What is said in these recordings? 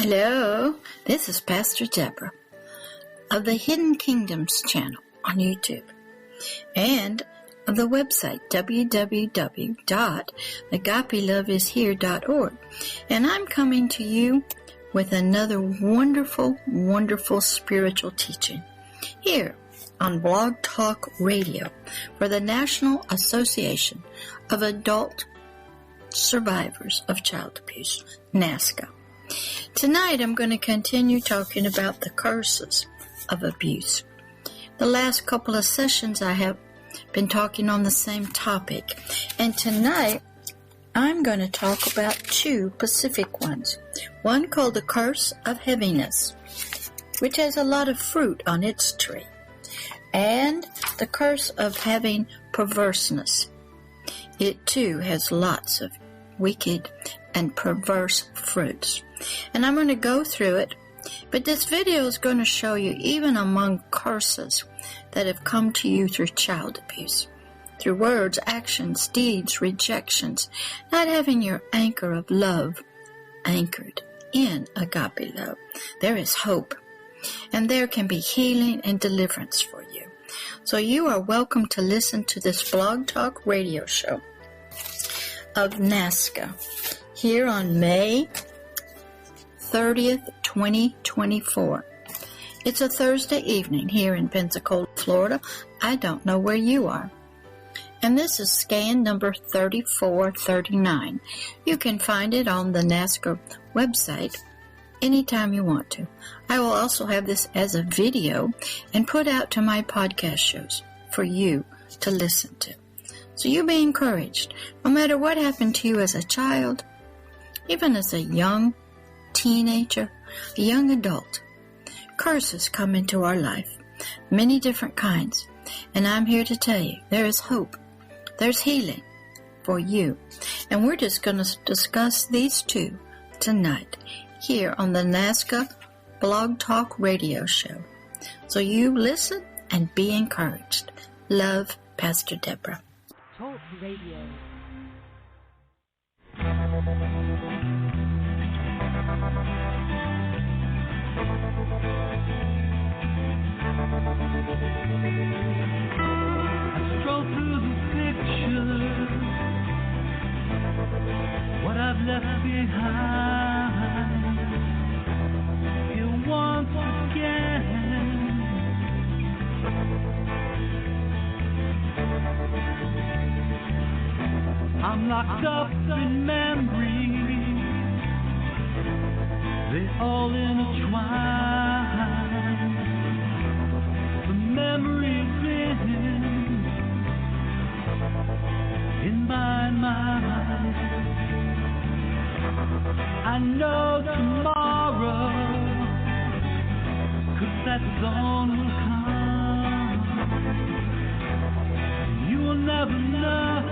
Hello, this is Pastor Deborah of the Hidden Kingdoms channel on YouTube and of the website www.agapeloveishere.org, and I'm coming to you with another wonderful spiritual teaching here on Blog Talk Radio for the National Association of Adult Survivors of Child Abuse, NASCA. Tonight I'm going to continue talking about the curses of abuse. The last couple of sessions I have been talking on the same topic, and tonight I'm going to talk about two specific ones. One called the curse of heaviness, which has a lot of fruit on its tree, and the curse of having perverseness. It too has lots of wicked and perverse fruits. And I'm going to go through it, but this video is going to show you even among curses that have come to you through child abuse, through words, actions, deeds, rejections, not having your anchor of love anchored in agape love. There is hope, and there can be healing and deliverance for you. So you are welcome to listen to this Blog Talk radio show of NASCA here on May 30th, 2024. It's a Thursday evening here in Pensacola, Florida. I don't know where you are. And this is scan number 3439. You can find it on the NASCA website anytime you want to. I will also have this as a video and put out to my podcast shows for you to listen to. So you be encouraged. No matter what happened to you as a child, even as a young teenager, a young adult, curses come into our life, many different kinds. And I'm here to tell you, there is hope. There's healing for you. And we're just going to discuss these two tonight here on the NASCA Blog Talk radio show. So you listen and be encouraged. Love, Pastor Deborah. Talk Radio. I stroll through the pictures, what I've left behind. Here once again, I'm locked up in memories, they all intertwine. The memories in my mind. I know tomorrow, 'cause that dawn will come. You will never know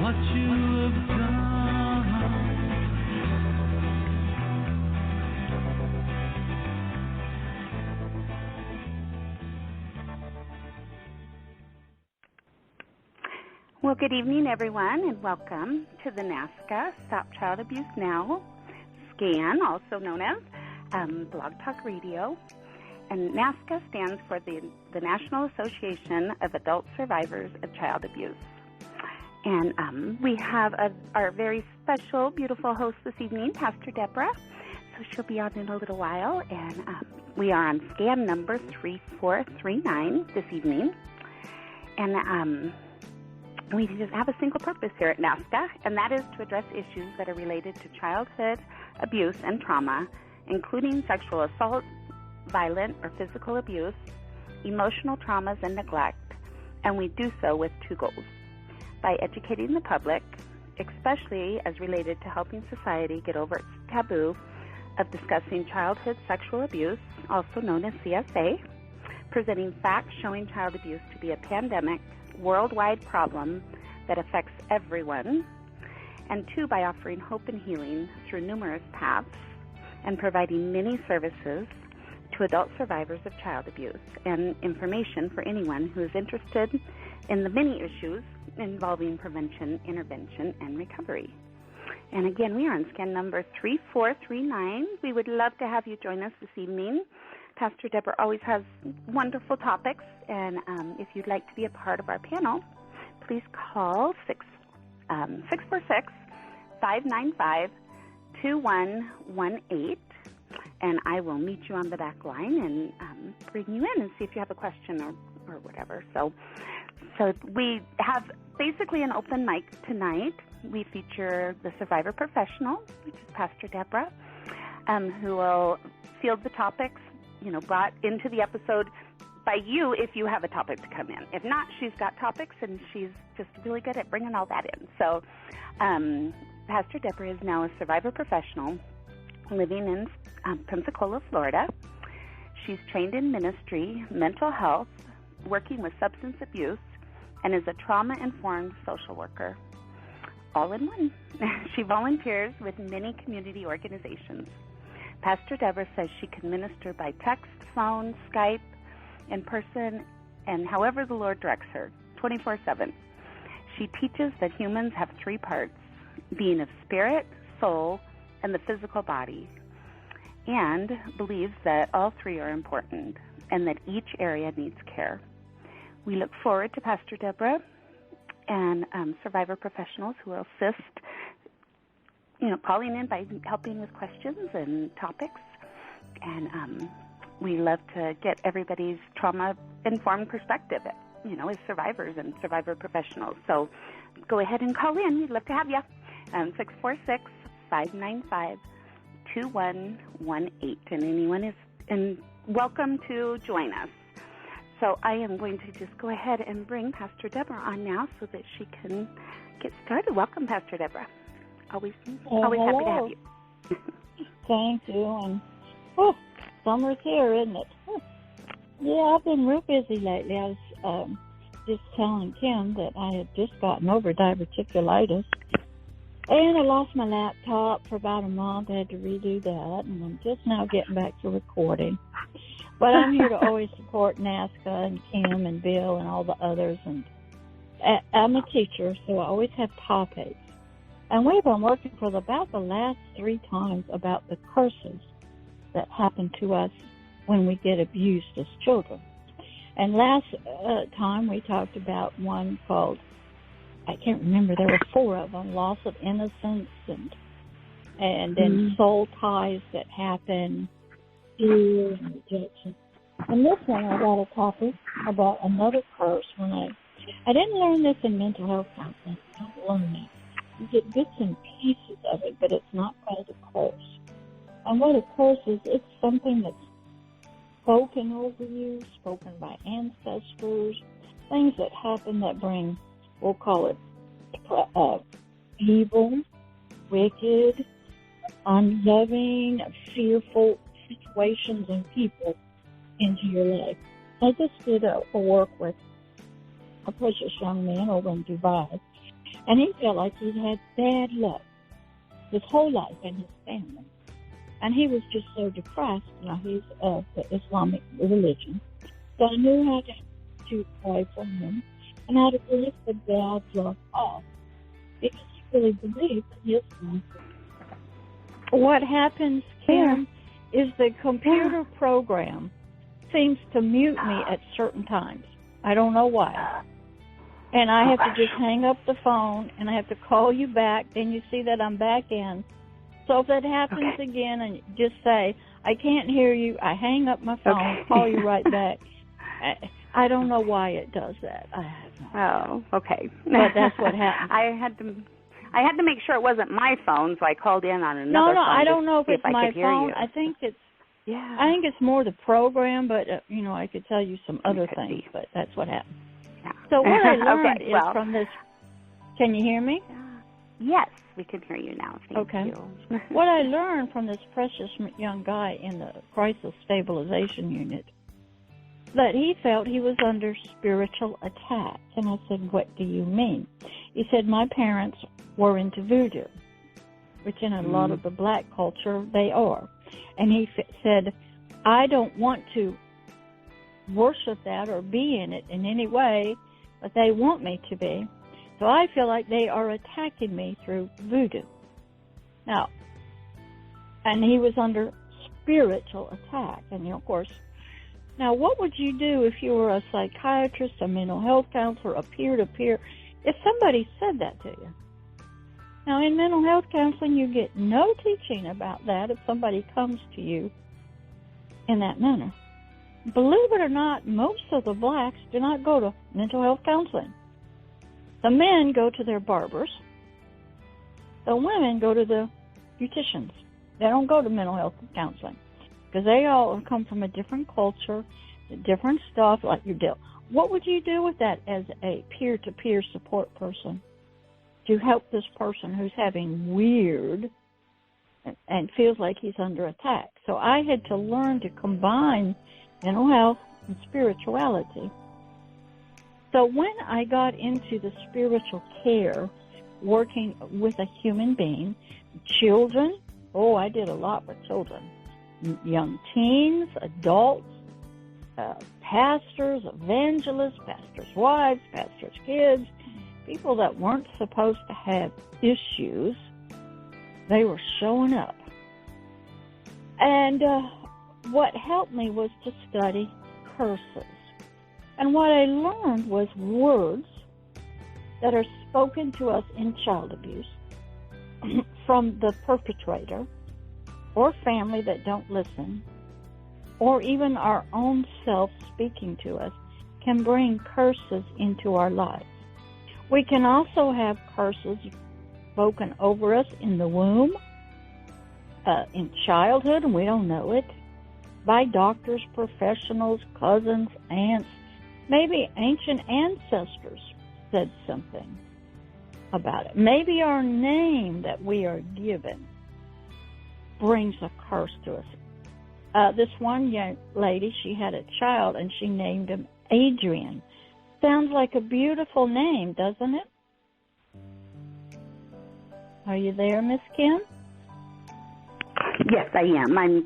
what you have done. Well, good evening, everyone, and welcome to the NASCA Stop Child Abuse Now scan, also known as Blog Talk Radio. And NASCA stands for the National Association of Adult Survivors of Child Abuse. And we have our very special, beautiful host this evening, Pastor Deborah. So she'll be on in a little while. And we are on scan number 3439 this evening. And we just have a single purpose here at NASCA, and that is to address issues that are related to childhood abuse and trauma, including sexual assault, violent or physical abuse, emotional traumas, and neglect. And we do so with two goals: by educating the public, especially as related to helping society get over its taboo of discussing childhood sexual abuse, also known as CSA, presenting facts showing child abuse to be a pandemic, worldwide problem that affects everyone, and two, by offering hope and healing through numerous paths and providing many services to adult survivors of child abuse and information for anyone who is interested in the many issues involving prevention, intervention, and recovery. And again, we are on scan number 3439. We would love to have you join us this evening. Pastor Deborah always has wonderful topics, and if you'd like to be a part of our panel, please call 646-595-2118, and I will meet you on the back line and bring you in and see if you have a question or whatever. So we have basically an open mic tonight. We feature the survivor professional, which is Pastor Deborah, who will field the topics, brought into the episode by you if you have a topic to come in. If not, she's got topics, and she's just really good at bringing all that in. So Pastor Deborah is now a survivor professional living in Pensacola, Florida. She's trained in ministry, mental health, working with substance abuse, and is a trauma-informed social worker. All in one. She volunteers with many community organizations. Pastor Deborah says she can minister by text, phone, Skype, in person, and however the Lord directs her, 24/7. She teaches that humans have three parts, being of spirit, soul, and the physical body, and believes that all three are important and that each area needs care. We look forward to Pastor Deborah and survivor professionals who will assist, calling in by helping with questions and topics. And we love to get everybody's trauma-informed perspective, as survivors and survivor professionals. So go ahead and call in. We'd love to have you. 646-595-2118. And anyone is welcome to join us. So I am going to just go ahead and bring Pastor Deborah on now so that she can get started. Welcome, Pastor Deborah. Always happy to have you. Thank you. And summer's here, isn't it? Yeah, I've been real busy lately. I was just telling Kim that I had just gotten over diverticulitis, and I lost my laptop for about a month. I had to redo that, and I'm just now getting back to recording. But I'm here to always support NASCA and Kim and Bill and all the others. And I'm a teacher, so I always have topics. And we've been working for about the last 3 times about the curses that happen to us when we get abused as children. And last time we talked about one called, I can't remember, there were 4 of them, loss of innocence and then soul ties that happen, fear and rejection. And this one I got a topic about another curse. When I didn't learn this in mental health counseling. I don't learn it. You get bits and pieces of it, but it's not called a curse. And what a curse is, it's something that's spoken over you, spoken by ancestors, things that happen that bring, we'll call it evil, wicked, unloving, fearful situations and people into your life. I just did a work with a precious young man over in Dubai, and he felt like he'd had bad luck his whole life and his family. And he was just so depressed. He's of the Islamic religion. So I knew how to pray for him and how to break the bad luck off, because he really believed in his life. What happens, Kim, is the computer program seems to mute me at certain times. I don't know why. And I have to just hang up the phone, and I have to call you back. Then you see that I'm back in. So if that happens again, and just say, I can't hear you, I hang up my phone, call you right back. I don't know why it does that. Okay. But that's what happened. I had to make sure it wasn't my phone, so I called in on another phone. No, I don't know if it's my phone. I think it's more the program, but I could tell you some other things, but that's what happened. Yeah. So what I learned is from this. Can you hear me? Yes, we can hear you now. Thank you. What I learned from this precious young guy in the crisis stabilization unit, that he felt he was under spiritual attack. And I said, what do you mean? He said, my parents were into voodoo, which in a lot of the black culture, they are. And he said, I don't want to worship that or be in it in any way, but they want me to be. So I feel like they are attacking me through voodoo. Now, and he was under spiritual attack. And, of course, now what would you do if you were a psychiatrist, a mental health counselor, a peer-to-peer, if somebody said that to you? Now, in mental health counseling, you get no teaching about that if somebody comes to you in that manner. Believe it or not, most of the blacks do not go to mental health counseling. The men go to their barbers. The women go to the beauticians. They don't go to mental health counseling because they all come from a different culture, different stuff like you do. What would you do with that as a peer-to-peer support person to help this person who's having weird and feels like he's under attack? So I had to learn to combine mental health and spirituality. So when I got into the spiritual care, working with a human being, children, I did a lot with children, young teens, adults, pastors, evangelists, pastors' wives, pastors' kids, people that weren't supposed to have issues, they were showing up. And what helped me was to study curses. And what I learned was words that are spoken to us in child abuse from the perpetrator or family that don't listen, or even our own self speaking to us, can bring curses into our lives. We can also have curses spoken over us in the womb, in childhood, and we don't know it, by doctors, professionals, cousins, aunts, maybe ancient ancestors said something about it. Maybe our name that we are given brings a curse to us. This one young lady, she had a child, and she named him Adrian. Sounds like a beautiful name, doesn't it? Are you there, Miss Kim? Yes, I am. I'm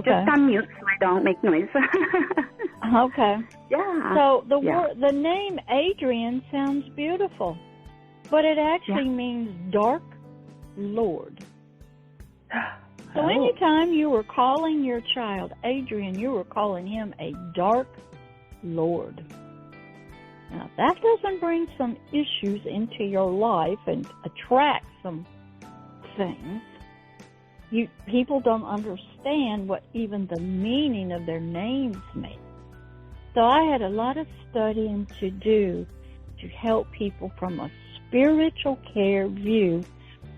just on mute so I don't make noise. Okay. Yeah. So the name Adrian sounds beautiful, but it actually means dark lord. So anytime you were calling your child Adrian, you were calling him a dark lord. Now, that doesn't bring some issues into your life and attract some things. People don't understand what even the meaning of their names mean. So I had a lot of studying to do to help people from a spiritual care view,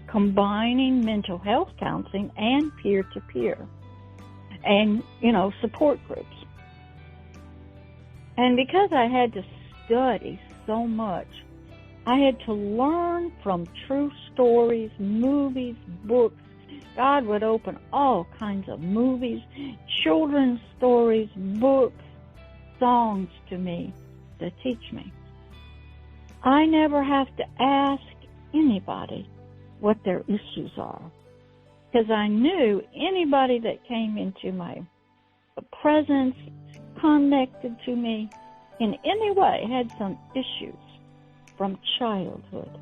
combining mental health counseling and peer-to-peer and, support groups. And because I had to study so much, I had to learn from true stories, movies, books. God would open all kinds of movies, children's stories, books, songs to me to teach me. I never have to ask anybody what their issues are, because I knew anybody that came into my presence, connected to me in any way, had some issues from childhood.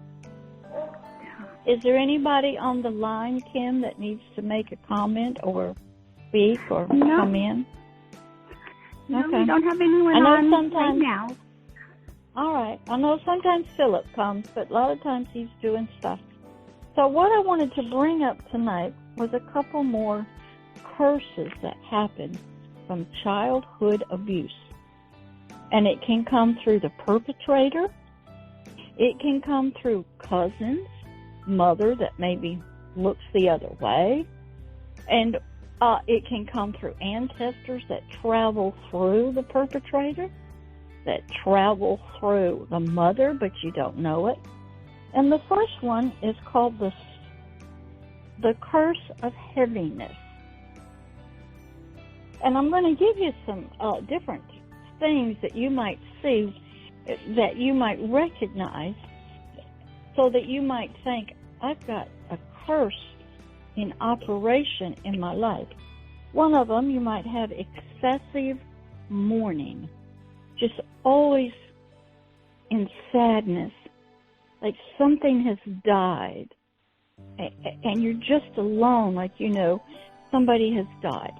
Is there anybody on the line, Kim, that needs to make a comment or speak or come in? No, we don't have anyone on right now. All right. I know sometimes Philip comes, but a lot of times he's doing stuff. So what I wanted to bring up tonight was a couple more curses that happen from childhood abuse. And it can come through the perpetrator. It can come through cousins, mother that maybe looks the other way. And it can come through ancestors that travel through the perpetrator, that travel through the mother, but you don't know it. And the first one is called the curse of heaviness. And I'm going to give you some different things that you might see, that you might recognize, so that you might think, I've got a curse in operation in my life. One of them, you might have excessive mourning, just always in sadness, like something has died. and you're just alone, like, somebody has died.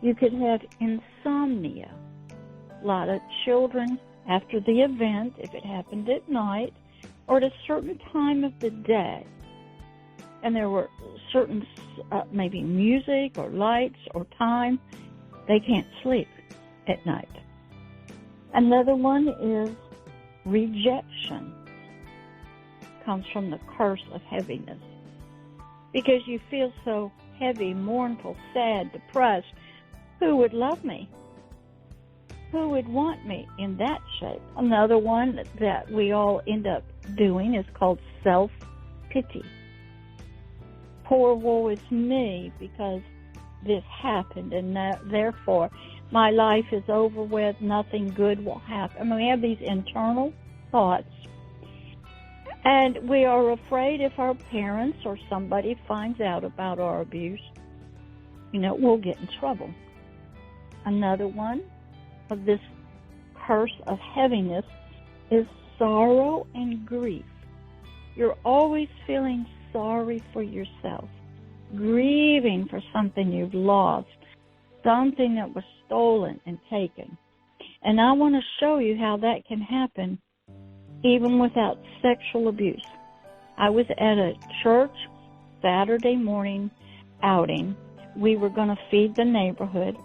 You could have insomnia. A lot of children, after the event, if it happened at night or at a certain time of the day, and there were certain, maybe music or lights or time, they can't sleep at night. Another one is rejection. Comes from the curse of heaviness. Because you feel so heavy, mournful, sad, depressed. Who would love me? Who would want me in that shape? Another one that we all end up doing is called self-pity. Poor woe is me because this happened, and therefore my life is over with, nothing good will happen. I mean, we have these internal thoughts, and we are afraid if our parents or somebody finds out about our abuse, we'll get in trouble. Another one of this curse of heaviness is sorrow and grief. You're always feeling sorry for yourself, grieving for something you've lost, something that was stolen and taken. And I want to show you how that can happen even without sexual abuse. I was at a church Saturday morning outing. We were going to feed the neighborhood.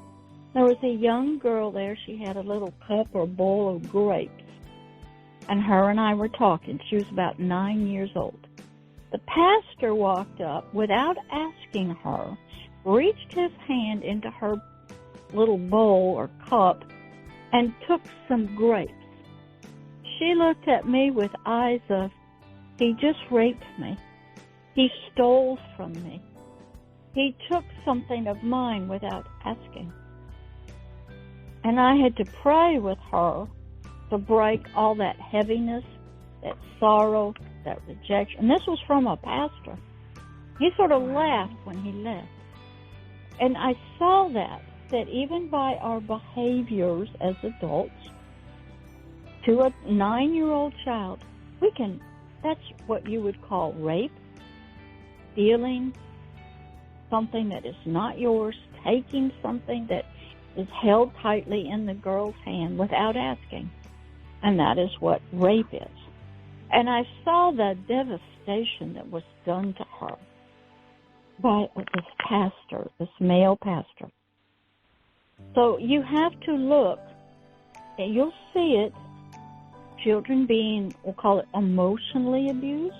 There was a young girl there. She had a little cup or bowl of grapes. And her and I were talking. She was about 9 years old. The pastor walked up without asking her, reached his hand into her little bowl or cup, and took some grapes. She looked at me with eyes of, he just raped me. He stole from me. He took something of mine without asking. And I had to pray with her to break all that heaviness, that sorrow, that rejection. And this was from a pastor. He sort of laughed when he left. And I saw that even by our behaviors as adults, to a 9-year-old child, that's what you would call rape, stealing something that is not yours, taking something that is held tightly in the girl's hand without asking. And that is what rape is. And I saw the devastation that was done to her by this pastor, this male pastor. So you have to look, and you'll see it, children being, we'll call it emotionally abused,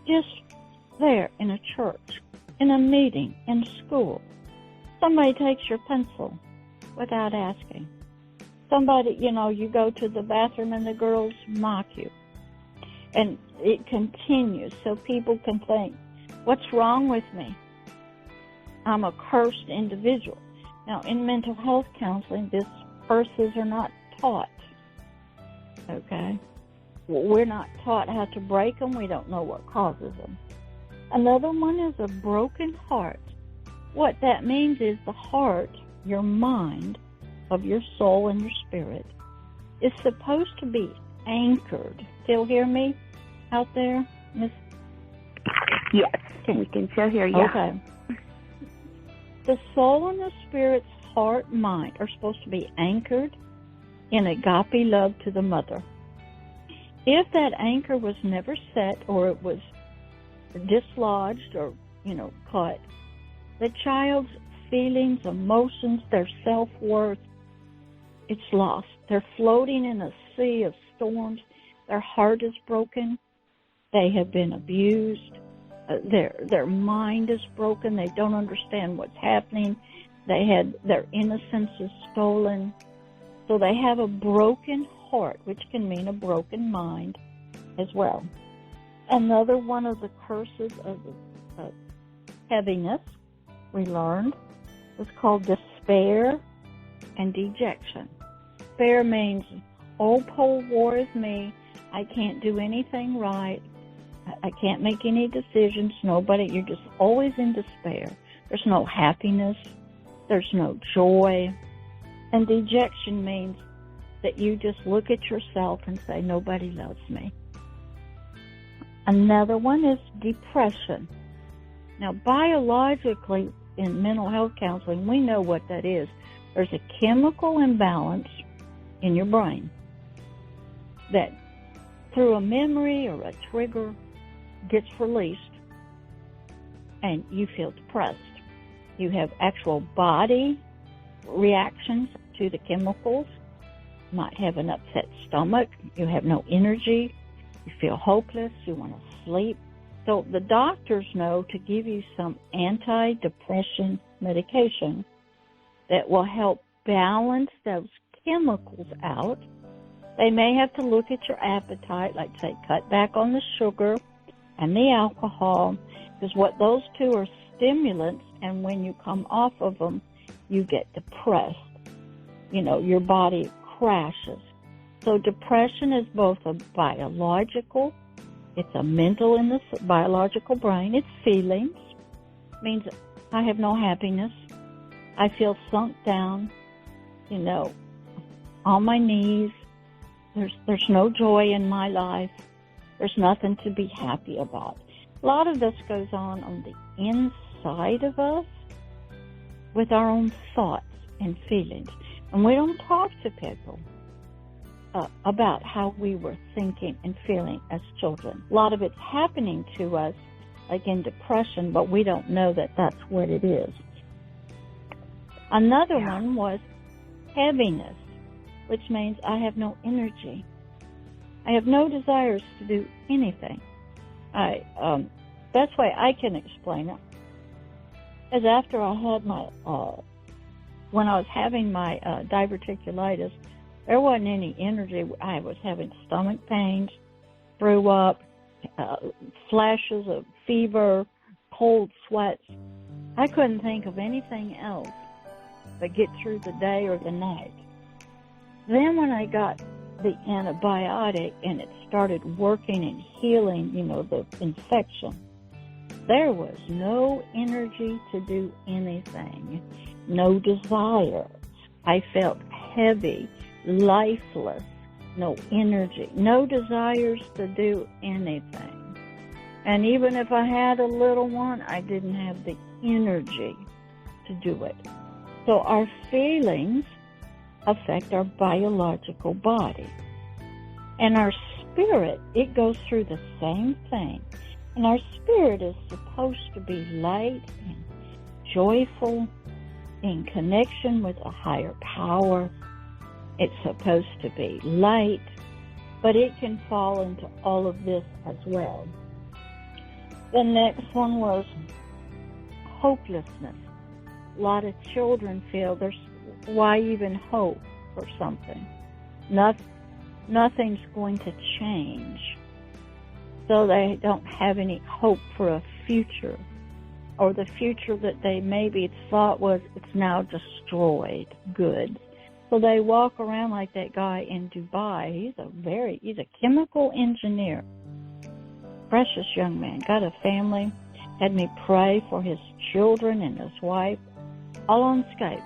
just there in a church, in a meeting, in school. Somebody takes your pencil without asking. Somebody, you go to the bathroom and the girls mock you. And it continues so people can think, what's wrong with me? I'm a cursed individual. Now, in mental health counseling, these curses are not taught. Okay? We're not taught how to break them. We don't know what causes them. Another one is a broken heart. What that means is the heart, your mind, of your soul and your spirit, is supposed to be anchored. Still hear me out there, Miss? Yes, we can still hear you. Okay. The soul and the spirit's heart, mind are supposed to be anchored in agape love to the mother. If that anchor was never set, or it was dislodged or, cut, the child's feelings, emotions, their self-worth, it's lost. They're floating in a sea of storms. Their heart is broken. They have been abused. Their mind is broken. They don't understand what's happening. Their innocence is stolen. So they have a broken heart, which can mean a broken mind as well. Another one of the curses of heaviness we learned was called despair and dejection. Despair means, oh, poor war is me. I can't do anything right. I can't make any decisions. You're just always in despair. There's no happiness. There's no joy. And dejection means that you just look at yourself and say, nobody loves me. Another one is depression. Now, biologically, in mental health counseling, we know what that is. There's a chemical imbalance in your brain that through a memory or a trigger gets released and you feel depressed. You have actual body reactions to the chemicals. You might have an upset stomach. You have no energy. You feel hopeless. You want to sleep. So the doctors know to give you some antidepressant medication that will help balance those chemicals out. They may have to look at your appetite, like say cut back on the sugar and the alcohol, because what those two are stimulants, and when you come off of them, you get depressed. You know, your body crashes. So depression is both a biological, it's a mental in the biological brain, it's feelings. It means I have no happiness. I feel sunk down, you know, on my knees. There's no joy in my life. There's nothing to be happy about. A lot of this goes on the inside of us with our own thoughts and feelings. And we don't talk to people about how we were thinking and feeling as children. A lot of it's happening to us, like in depression, but we don't know that that's what it is. Another one was heaviness, which means I have no energy. I have no desires to do anything. Best way I can explain it is after I had my, when I was having my diverticulitis, there wasn't any energy. I was having stomach pains, threw up, flashes of fever, cold sweats. I couldn't think of anything else but get through the day or the night. Then when I got the antibiotic and it started working and healing, you know, the infection, there was no energy to do anything, no desire. I felt heavy, lifeless, no energy, no desires to do anything. And even if I had a little one, I didn't have the energy to do it. So our feelings affect our biological body. And our spirit, it goes through the same thing. And our spirit is supposed to be light and joyful, in connection with a higher power. It's supposed to be light, but it can fall into all of this as well. The next one was hopelessness. A lot of children feel why even hope for something? Nothing's going to change. So they don't have any hope for a future, or the future that they maybe thought was, it's now destroyed. Good. So they walk around like that guy in Dubai. He's a chemical engineer. Precious young man. Got a family. Had me pray for his children and his wife, all on Skype.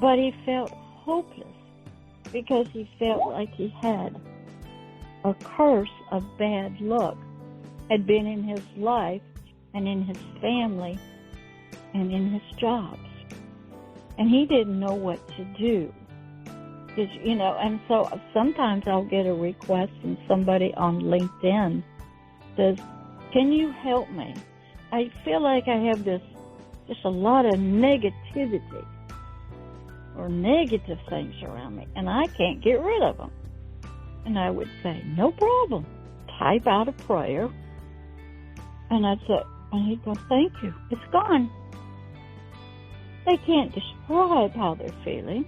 But he felt hopeless because he felt like he had a curse of bad luck had been in his life and in his family and in his jobs. And he didn't know what to do. You know, and so sometimes I'll get a request from somebody on LinkedIn says, can you help me? I feel like I have just a lot of negativity or negative things around me, and I can't get rid of them. And I would say, no problem. Type out a prayer. And I'd say, and he'd go, thank you. It's gone. They can't describe how they're feeling.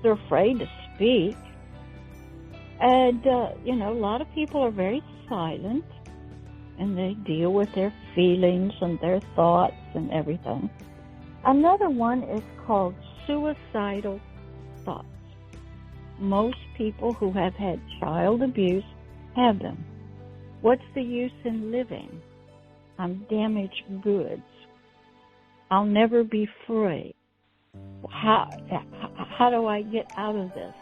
They're afraid to speak. And, you know, a lot of people are very silent, and they deal with their feelings and their thoughts and everything. Another one is called suicidal thoughts. Most people who have had child abuse have them. What's the use in living? I'm damaged goods. I'll never be free. How do I get out of this?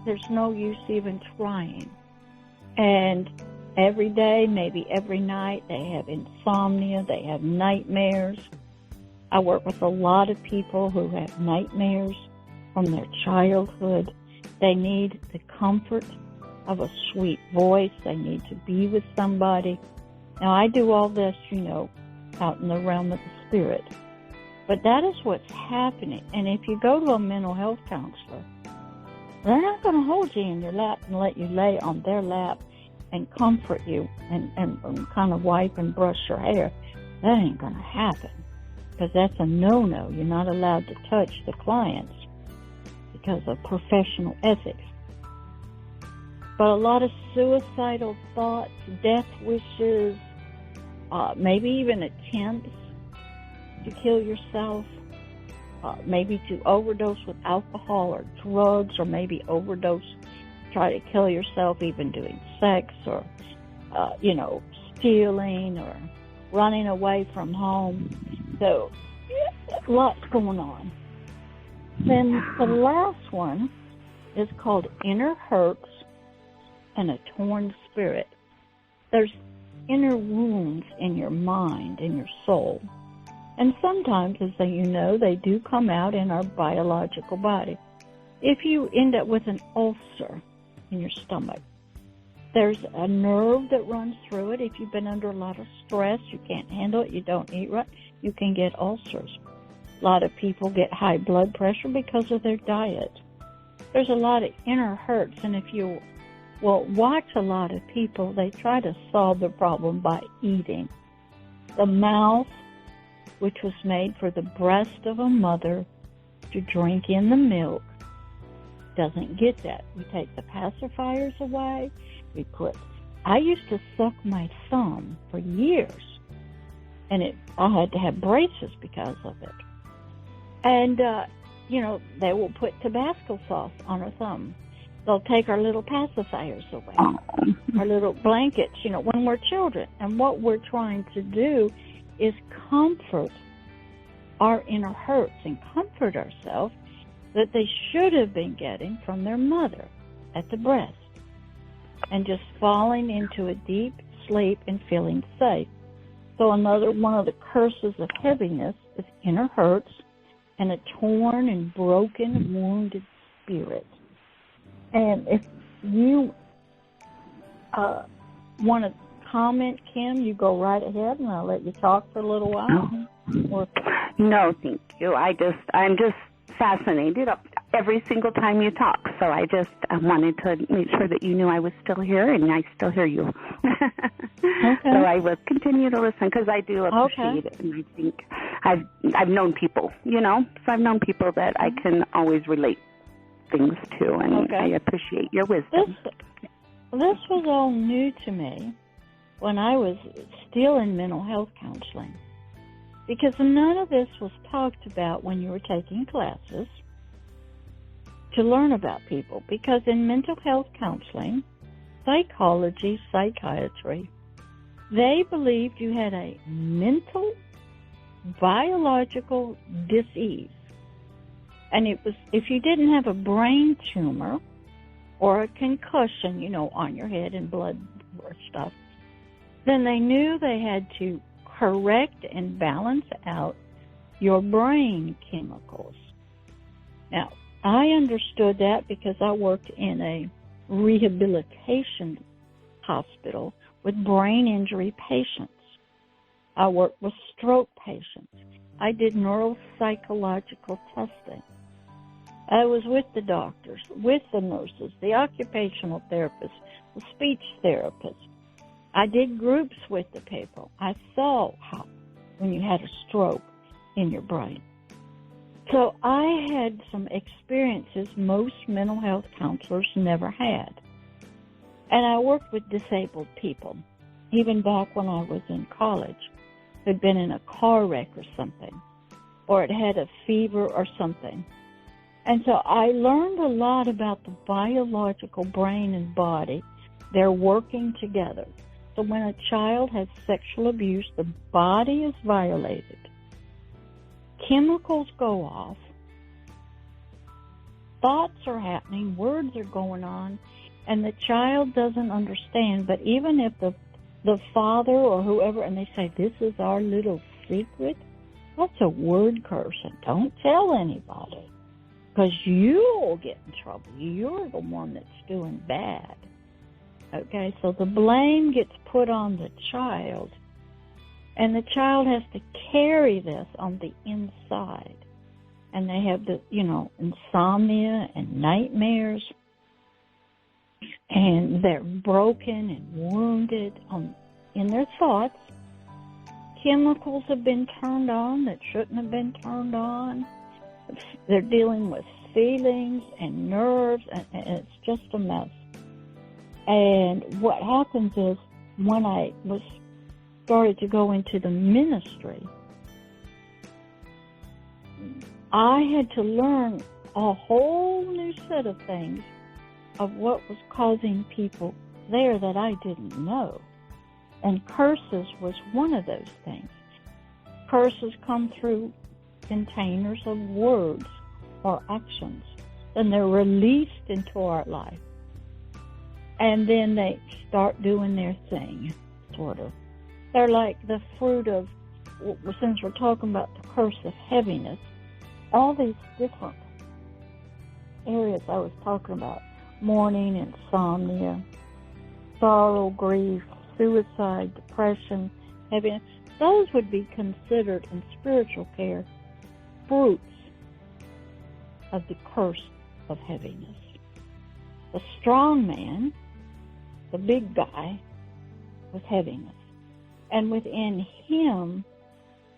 There's no use even trying. And every day, maybe every night. They have insomnia. They have nightmares. I work with a lot of people who have nightmares from their childhood. They need the comfort of a sweet voice. They need to be with somebody. Now, I do all this, out in the realm of the spirit. But that is what's happening. And if you go to a mental health counselor, they're not going to hold you in your lap and let you lay on their lap and comfort you and kind of wipe and brush your hair. That ain't going to happen, because that's a no-no. You're not allowed to touch the clients because of professional ethics. But a lot of suicidal thoughts, death wishes, maybe even attempts to kill yourself, maybe to overdose with alcohol or drugs, or maybe overdose, try to kill yourself, even doing sex, or, stealing, or running away from home. So, lots going on. Then the last one is called Inner Hurts and a Torn Spirit. There's inner wounds in your mind, in your soul. And sometimes, as they do come out in our biological body. If you end up with an ulcer in your stomach, there's a nerve that runs through it. If you've been under a lot of stress, you can't handle it, you don't eat right, you can get ulcers. A lot of people get high blood pressure because of their diet. There's a lot of inner hurts, and if you watch a lot of people, they try to solve the problem by eating. The mouth, which was made for the breast of a mother to drink in the milk, doesn't get that. We take the pacifiers away. I used to suck my thumb for years, and I had to have braces because of it. And, they will put Tabasco sauce on our thumb. They'll take our little pacifiers away, our little blankets, when we're children. And what we're trying to do is comfort our inner hurts and comfort ourselves that they should have been getting from their mother at the breast, and just falling into a deep sleep and feeling safe. So another one of the curses of heaviness is inner hurts and a torn and broken, wounded spirit. And if you want to comment, Kim, you go right ahead, and I'll let you talk for a little while. No, thank you. I'm just fascinated every single time you talk. So I wanted to make sure that you knew I was still here, and I still hear you. Okay. So I will continue to listen, because I do appreciate it, and I think I've known people, so I've known people that I can always relate things to, and I appreciate your wisdom. This was all new to me when I was still in mental health counseling, because none of this was talked about when you were taking classes to learn about people. Because in mental health counseling, psychology, psychiatry, they believed you had a mental, biological disease. And it was, if you didn't have a brain tumor or a concussion, on your head and blood or stuff, then they knew they had to correct and balance out your brain chemicals. Now, I understood that because I worked in a rehabilitation hospital with brain injury patients. I worked with stroke patients. I did neuropsychological testing. I was with the doctors, with the nurses, the occupational therapists, the speech therapists. I did groups with the people. I saw how when you had a stroke in your brain. So I had some experiences most mental health counselors never had. And I worked with disabled people, even back when I was in college, who'd been in a car wreck or something, or had had a fever or something. And so I learned a lot about the biological brain and body. They're working together. So when a child has sexual abuse, the body is violated. Chemicals go off. Thoughts are happening. Words are going on. And the child doesn't understand, but even if the father or whoever, and they say, this is our little secret, that's a word curse, and don't tell anybody, because you'll get in trouble. You're the one that's doing bad. Okay, so the blame gets put on the child, and the child has to carry this on the inside. And they have the, insomnia and nightmares, and they're broken and wounded in their thoughts. Chemicals have been turned on that shouldn't have been turned on. They're dealing with feelings and nerves, and it's just a mess. And what happens is, when I started to go into the ministry, I had to learn a whole new set of things of what was causing people there that I didn't know. And curses was one of those things. Curses come through containers of words or actions, and they're released into our life. And then they start doing their thing, sort of. They're like the fruit of, since we're talking about the curse of heaviness, all these different areas I was talking about, mourning, insomnia, sorrow, grief, suicide, depression, heaviness, those would be considered in spiritual care fruits of the curse of heaviness. The strong man, the big guy, was heaviness. And within him,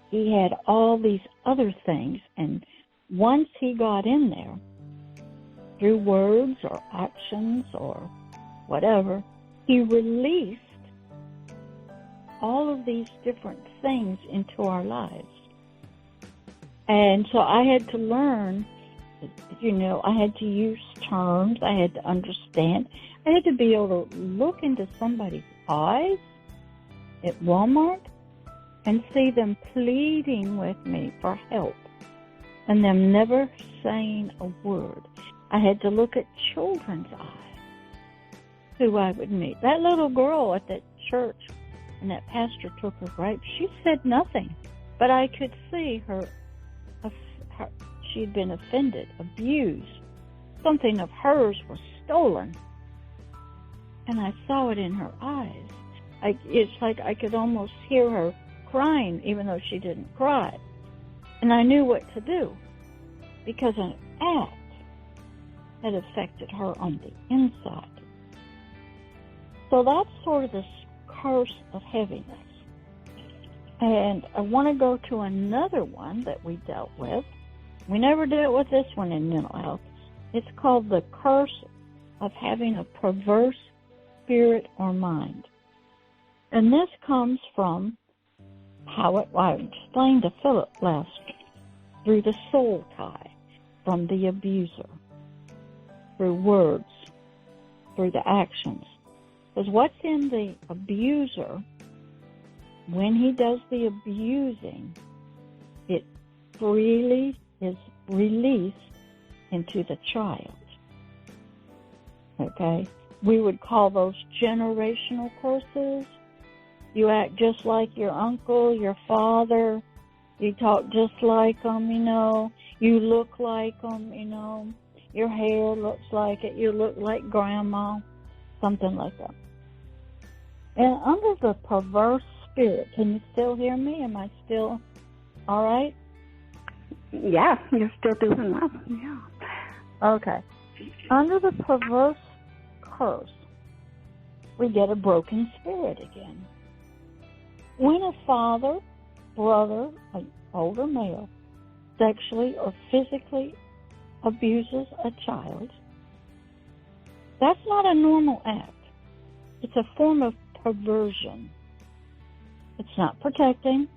he had all these other things, and once he got in there, through words or actions or whatever, he released all of these different things into our lives. And so I had to learn, I had to use terms, I had to understand, I had to be able to look into somebody's eyes at Walmart and see them pleading with me for help and them never saying a word. I had to look at children's eyes who I would meet. That little girl at that church, and that pastor took her grapes, she said nothing, but I could see her she'd been offended, abused. Something of hers was stolen, and I saw it in her eyes. It's like I could almost hear her crying, even though she didn't cry. And I knew what to do, because an act had affected her on the inside. So that's sort of the curse of heaviness. And I want to go to another one that we dealt with. We never dealt with this one in mental health. It's called the curse of having a perverse spirit or mind. And this comes from how I explained to Philip last, through the soul tie, from the abuser, through words, through the actions. Because what's in the abuser, when he does the abusing, it freely is released into the child. Okay? We would call those generational curses. You act just like your uncle, your father. You talk just like them, You look like them, Your hair looks like it. You look like grandma. Something like that. And under the perverse spirit, can you still hear me? Am I still all right? Yeah, you're still doing that. Yeah. Okay. Under the perverse curse, we get a broken spirit again. When a father, brother, an older male, sexually or physically abuses a child, that's not a normal act. It's a form of perversion. It's not protecting.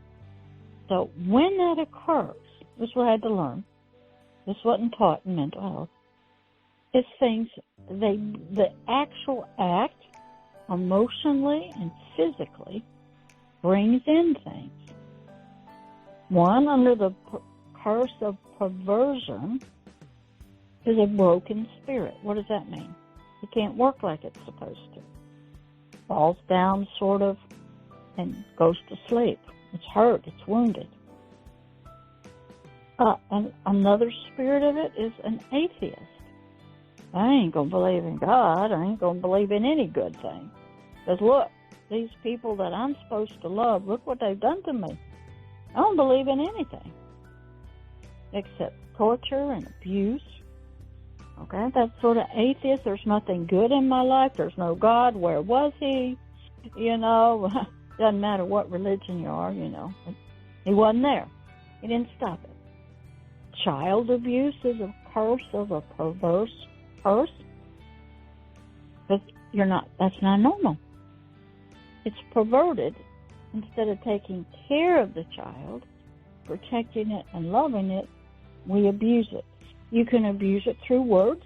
So when that occurs, this is what I had to learn. This wasn't taught in mental health. It's things, the actual act, emotionally and physically, brings in things. One, under the curse of perversion, is a broken spirit. What does that mean? It can't work like it's supposed to. Falls down, sort of, and goes to sleep. It's hurt. It's wounded. And another spirit of it is an atheist. I ain't going to believe in God. I ain't going to believe in any good thing. Because look, these people that I'm supposed to love, look what they've done to me. I don't believe in anything except torture and abuse. Okay, that's sort of atheist. There's nothing good in my life. There's no God. Where was he? You know, doesn't matter what religion you are, you know. He wasn't there. He didn't stop it. Child abuse is a curse of a perverse curse. But that's not normal. It's perverted. Instead of taking care of the child, protecting it and loving it, we abuse it. You can abuse it through words,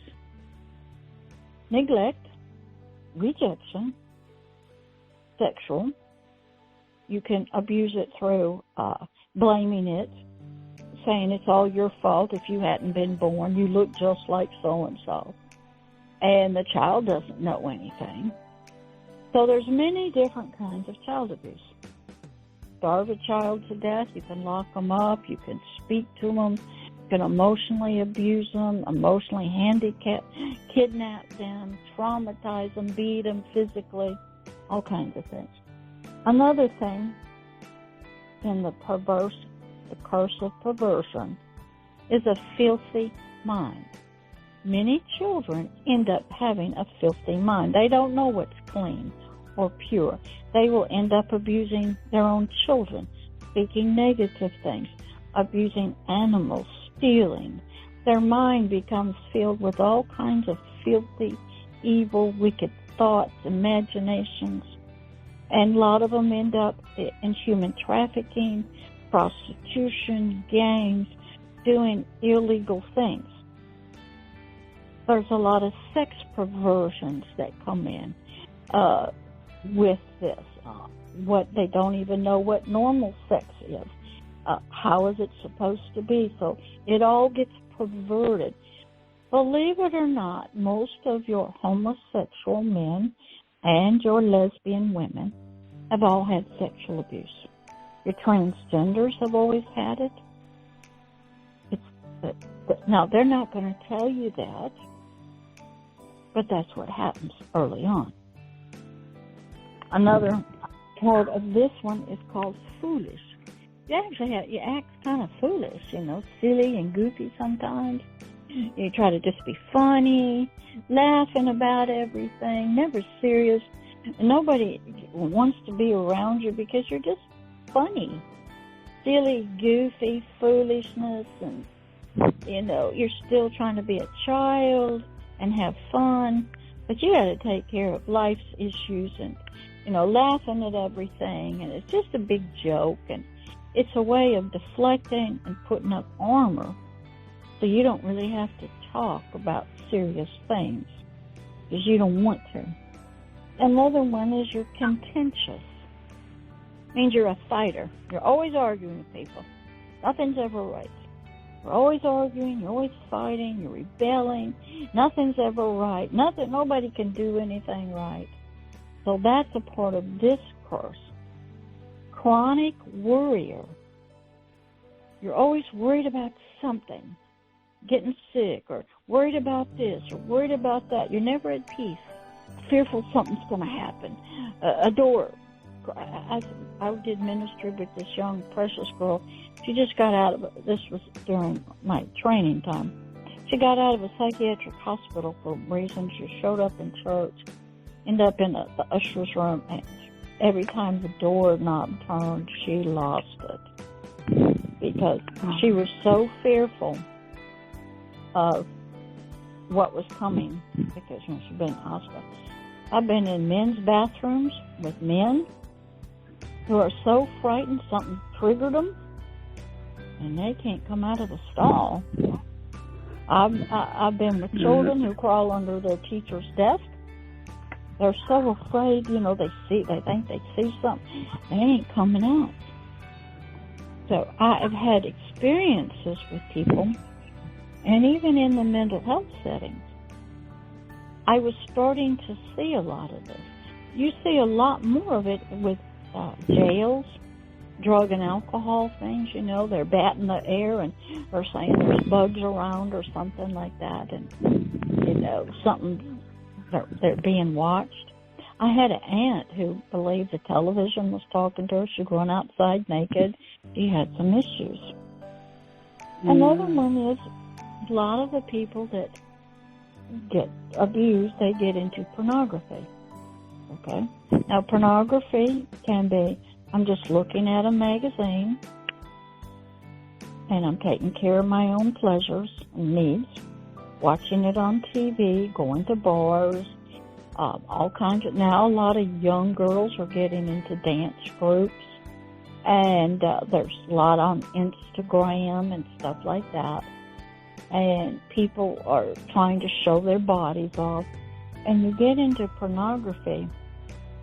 neglect, rejection, sexual. You can abuse it through blaming it, saying it's all your fault if you hadn't been born. You look just like so-and-so. And the child doesn't know anything. So there's many different kinds of child abuse. Starve a child to death. You can lock them up. You can speak to them. You can emotionally abuse them, emotionally handicap, kidnap them, traumatize them, beat them physically, all kinds of things. Another thing in the curse of perversion, is a filthy mind. Many children end up having a filthy mind. They don't know what's clean or pure. They will end up abusing their own children, speaking negative things, abusing animals, stealing. Their mind becomes filled with all kinds of filthy, evil, wicked thoughts, imaginations, and a lot of them end up in human trafficking, prostitution, gangs, doing illegal things. There's a lot of sex perversions that come in with this. What they don't even know what normal sex is. How is it supposed to be? So it all gets perverted. Believe it or not, most of your homosexual men and your lesbian women have all had sexual abuse. Your transgenders have always had it. Now, they're not going to tell you that, but that's what happens early on. Another part of this one is called foolish. You act kind of foolish, silly and goofy sometimes. You try to just be funny, laughing about everything, never serious. Nobody wants to be around you because you're just funny, silly, goofy, foolishness, and you're still trying to be a child and have fun, but you got to take care of life's issues and laughing at everything, and it's just a big joke, and it's a way of deflecting and putting up armor, so you don't really have to talk about serious things because you don't want to. Another one is you're contentious. Means you're a fighter. You're always arguing with people. Nothing's ever right. You're always arguing. You're always fighting. You're rebelling. Nothing's ever right. Nobody can do anything right. So that's a part of this curse. Chronic worrier. You're always worried about something, getting sick, or worried about this, or worried about that. You're never at peace. Fearful something's going to happen. A door. I did ministry with this young precious girl. She just got out of it. This was during my training time. She got out of a psychiatric hospital for a reason. She showed up in church, ended up in the usher's room, and every time the door knob turned, she lost it because she was so fearful of what was coming because she'd been in the hospital. I've been in men's bathrooms with men who are so frightened something triggered them, and they can't come out of the stall. I've been with children who crawl under their teacher's desk. They're so afraid, they think they see something. They ain't coming out. So I've had experiences with people, and even in the mental health settings, I was starting to see a lot of this. You see a lot more of it with jails, drug and alcohol things, you know. They're batting the air and they're saying there's bugs around or something like that, and, you know, something, they're being watched. I had an aunt who believed the television was talking to her. She'd run outside naked. She had some issues. Another one is a lot of the people that get abused, they get into pornography. Okay? Now, pornography can be, I'm just looking at a magazine, and I'm taking care of my own pleasures and needs, watching it on TV, going to bars, all kinds of, now a lot of young girls are getting into dance groups, and there's a lot on Instagram and stuff like that, and people are trying to show their bodies off, and you get into pornography,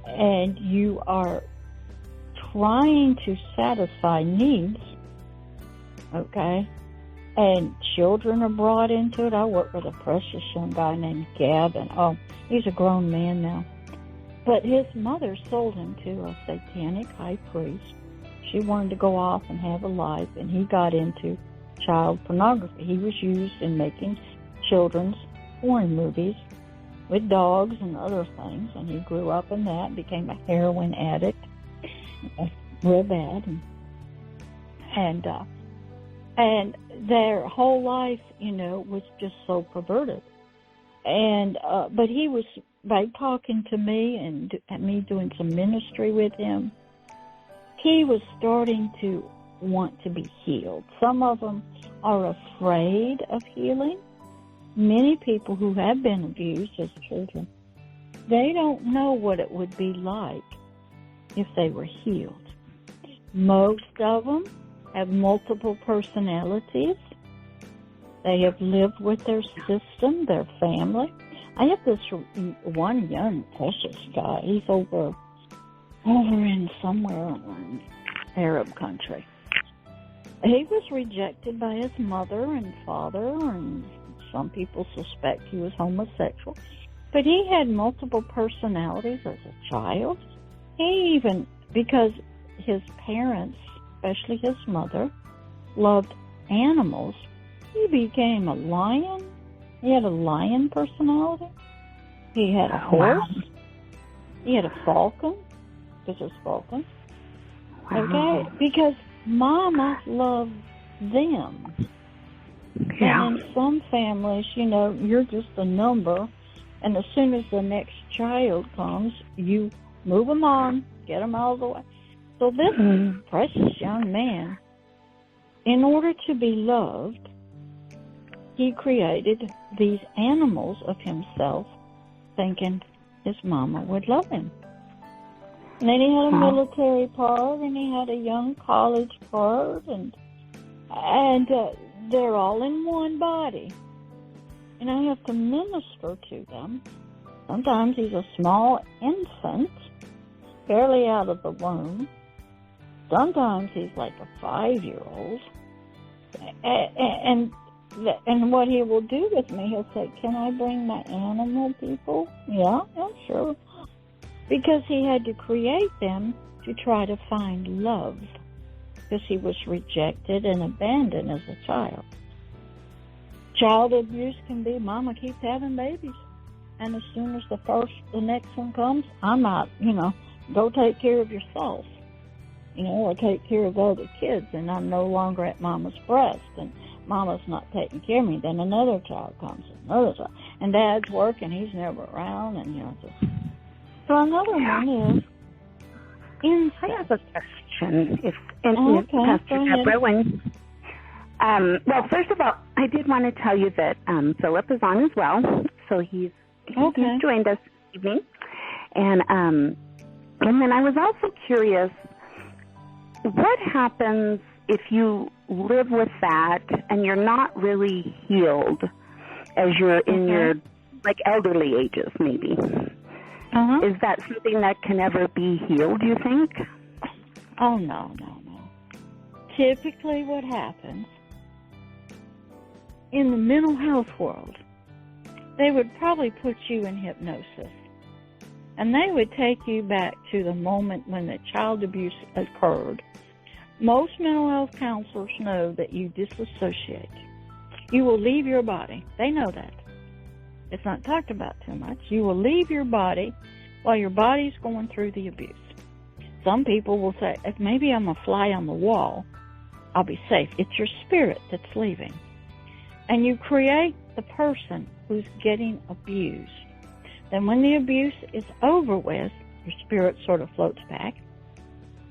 and you are trying to satisfy needs, okay, and children are brought into it. I work with a precious young guy named Gavin. Oh, he's a grown man now. But his mother sold him to a satanic high priest. She wanted to go off and have a life, and he got into child pornography. He was used in making children's porn movies with dogs and other things, and he grew up in that, became a heroin addict, real bad, and their whole life, you know, was just so perverted. And but he was, by talking to me and me doing some ministry with him, he was starting to want to be healed. Some of them are afraid of healing. Many people who have been abused as children, they don't know what it would be like if they were healed. Most of them have multiple personalities. They have lived with their system, their family. I have this one young precious guy. He's over in somewhere in Arab country. He was rejected by his mother and father, and some people suspect he was homosexual. But he had multiple personalities as a child. He even, because his parents, especially his mother, loved animals, he became a lion. He had a lion personality. He had a horse. Wow. He had a falcon. This is falcon. Wow. Okay? Because Mama loved them. Yeah. And in some families, you know, you're just a number, and as soon as the next child comes, you move them on, get them out of the way. So this precious young man, in order to be loved, he created these animals of himself, thinking his mama would love him. And then he had a military part, and he had a young college part, and they're all in one body. And I have to minister to them. Sometimes he's a small infant, barely out of the womb. Sometimes he's like a 5-year-old. And what he will do with me, he'll say, "Can I bring my animal people?" Yeah, sure. Because he had to create them to try to find love, because he was rejected and abandoned as a child. Child abuse can be, Mama keeps having babies, and as soon as the next one comes, I'm out, you know, go take care of yourself, you know, or take care of other kids, and I'm no longer at Mama's breast, and Mama's not taking care of me. Then another child comes, and Dad's working, he's never around, and, you know, just... So another one is incest. I have a question. Pastor Deborah, well, first of all, I did want to tell you that Philip is on as well, so he's joined us this evening, and then I was also curious, what happens if you live with that and you're not really healed as you're in your like elderly ages, maybe? Is that something that can ever be healed, do you think? Oh, no. Typically what happens in the mental health world, they would probably put you in hypnosis. And they would take you back to the moment when the child abuse occurred. Most mental health counselors know that you dissociate. You will leave your body. They know that. It's not talked about too much. You will leave your body while your body's going through the abuse. Some people will say, if maybe I'm a fly on the wall, I'll be safe. It's your spirit that's leaving. And you create the person who's getting abused. Then when the abuse is over with, your spirit sort of floats back.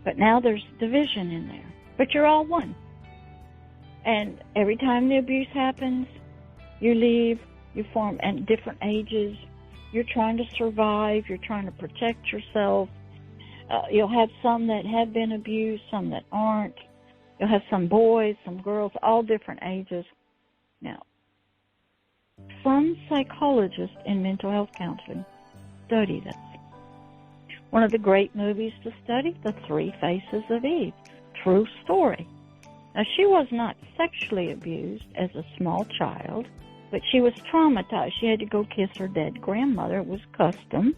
But now there's division in there. But you're all one. And every time the abuse happens, you leave, you form at different ages. You're trying to survive. You're trying to protect yourself. You'll have some that have been abused, some that aren't. You'll have some boys, some girls, all different ages. Now, some psychologists in mental health counseling study this. One of the great movies to study, The Three Faces of Eve. True story. Now, she was not sexually abused as a small child, but she was traumatized. She had to go kiss her dead grandmother. It was custom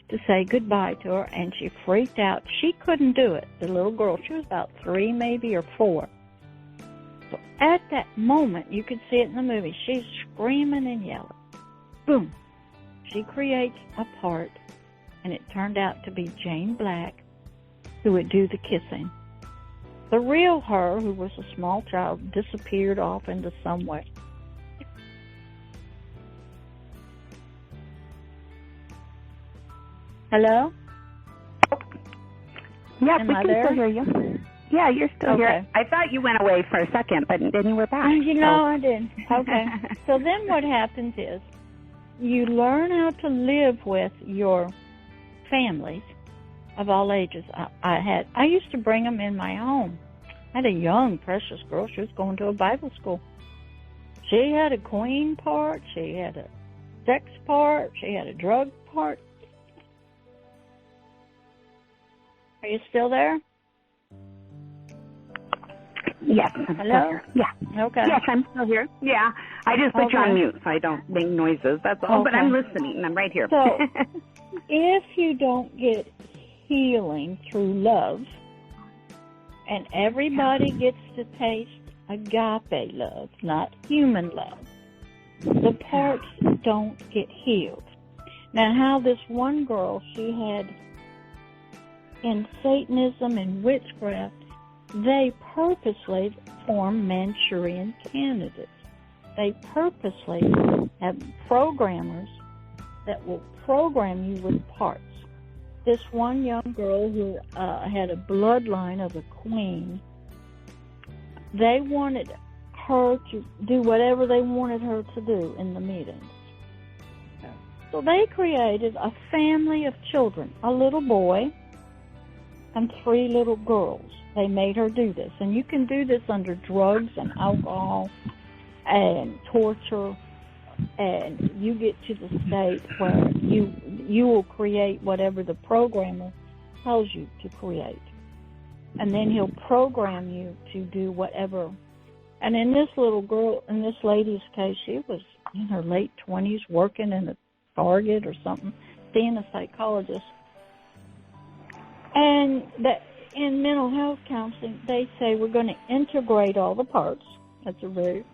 to say goodbye to her, and she freaked out. She couldn't do it. The little girl, she was about 3 maybe or 4. So at that moment, you could see it in the movie, she's screaming and yelling. Boom. She creates a part, and it turned out to be Jane Black, who would do the kissing. The real her, who was a small child, disappeared off into somewhere. Hello? Yes, Am we I can there? still hear you. Yeah, you're still here. I thought you went away for a second, but then you were back. I didn't. Okay. So then what happens is you learn how to live with your families of all ages. I used to bring them in my home. I had a young, precious girl. She was going to a Bible school. She had a queen part. She had a sex part. She had a drug part. Are you still there? Yes, I'm Hello? still here. Yeah. Okay. Yes, I'm still here. Yeah. I just put you on mute so I don't make noises. That's all. But I'm listening. I'm right here. So, if you don't get healing through love, and everybody gets to taste agape love, not human love, the parts don't get healed. Now, how this one girl, she had in Satanism and witchcraft, they purposely form Manchurian candidates. They purposely have programmers that will program you with parts. This one young girl who had a bloodline of a queen, they wanted her to do whatever they wanted her to do in the meetings. So they created a family of children, a little boy and 3 little girls. They made her do this. And you can do this under drugs and alcohol and torture, and you get to the state where you will create whatever the programmer tells you to create. And then he'll program you to do whatever. And in this little girl, in this lady's case, she was in her late 20s working in a Target or something, seeing a psychologist. And that in mental health counseling, they say we're going to integrate all the parts. That's a very,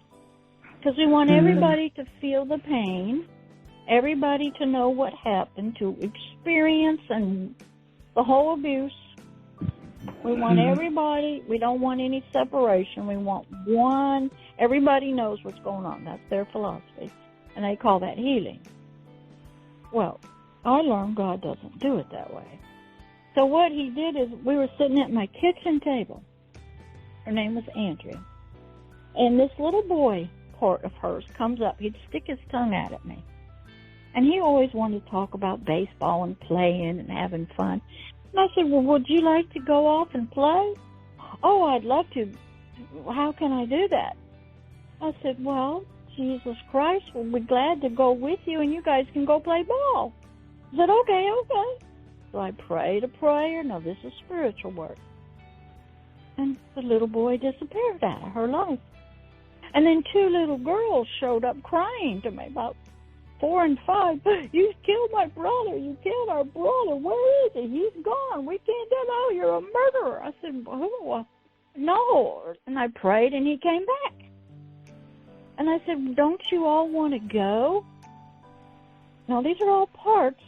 because we want everybody to feel the pain, everybody to know what happened, to experience and the whole abuse. We want everybody, we don't want any separation. We want one, everybody knows what's going on. That's their philosophy. And they call that healing. Well, I learned God doesn't do it that way. So what he did is we were sitting at my kitchen table. Her name was Andrea. And this little boy part of hers comes up. He'd stick his tongue out at me. And he always wanted to talk about baseball and playing and having fun. And I said, well, would you like to go off and play? Oh, I'd love to. How can I do that? I said, well, Jesus Christ will be glad to go with you, and you guys can go play ball. I said, okay. So I prayed a prayer. No, this is spiritual work. And the little boy disappeared out of her life. And then 2 little girls showed up crying to me about 4 and 5, you killed my brother. You killed our brother. Where is he? He's gone. We can't do that. Oh, you're a murderer. I said, oh, no. And I prayed, and he came back. And I said, don't you all want to go? Now, these are all parts,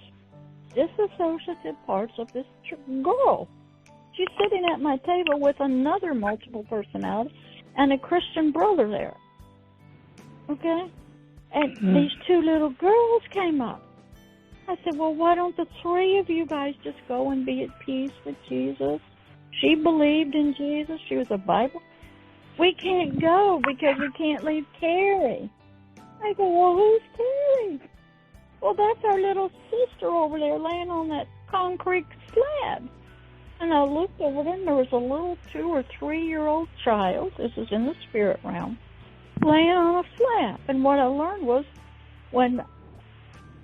dissociative parts of this girl. She's sitting at my table with another multiple personality and a Christian brother there. Okay? And these 2 little girls came up. I said, well, why don't the 3 of you guys just go and be at peace with Jesus? She believed in Jesus. She was a Bible. We can't go because we can't leave Carrie. I go, well, who's Carrie? Well, that's our little sister over there laying on that concrete slab. And I looked over there, and there was a little 2 or 3-year-old child, this is in the spirit realm, laying on a slab. And what I learned was when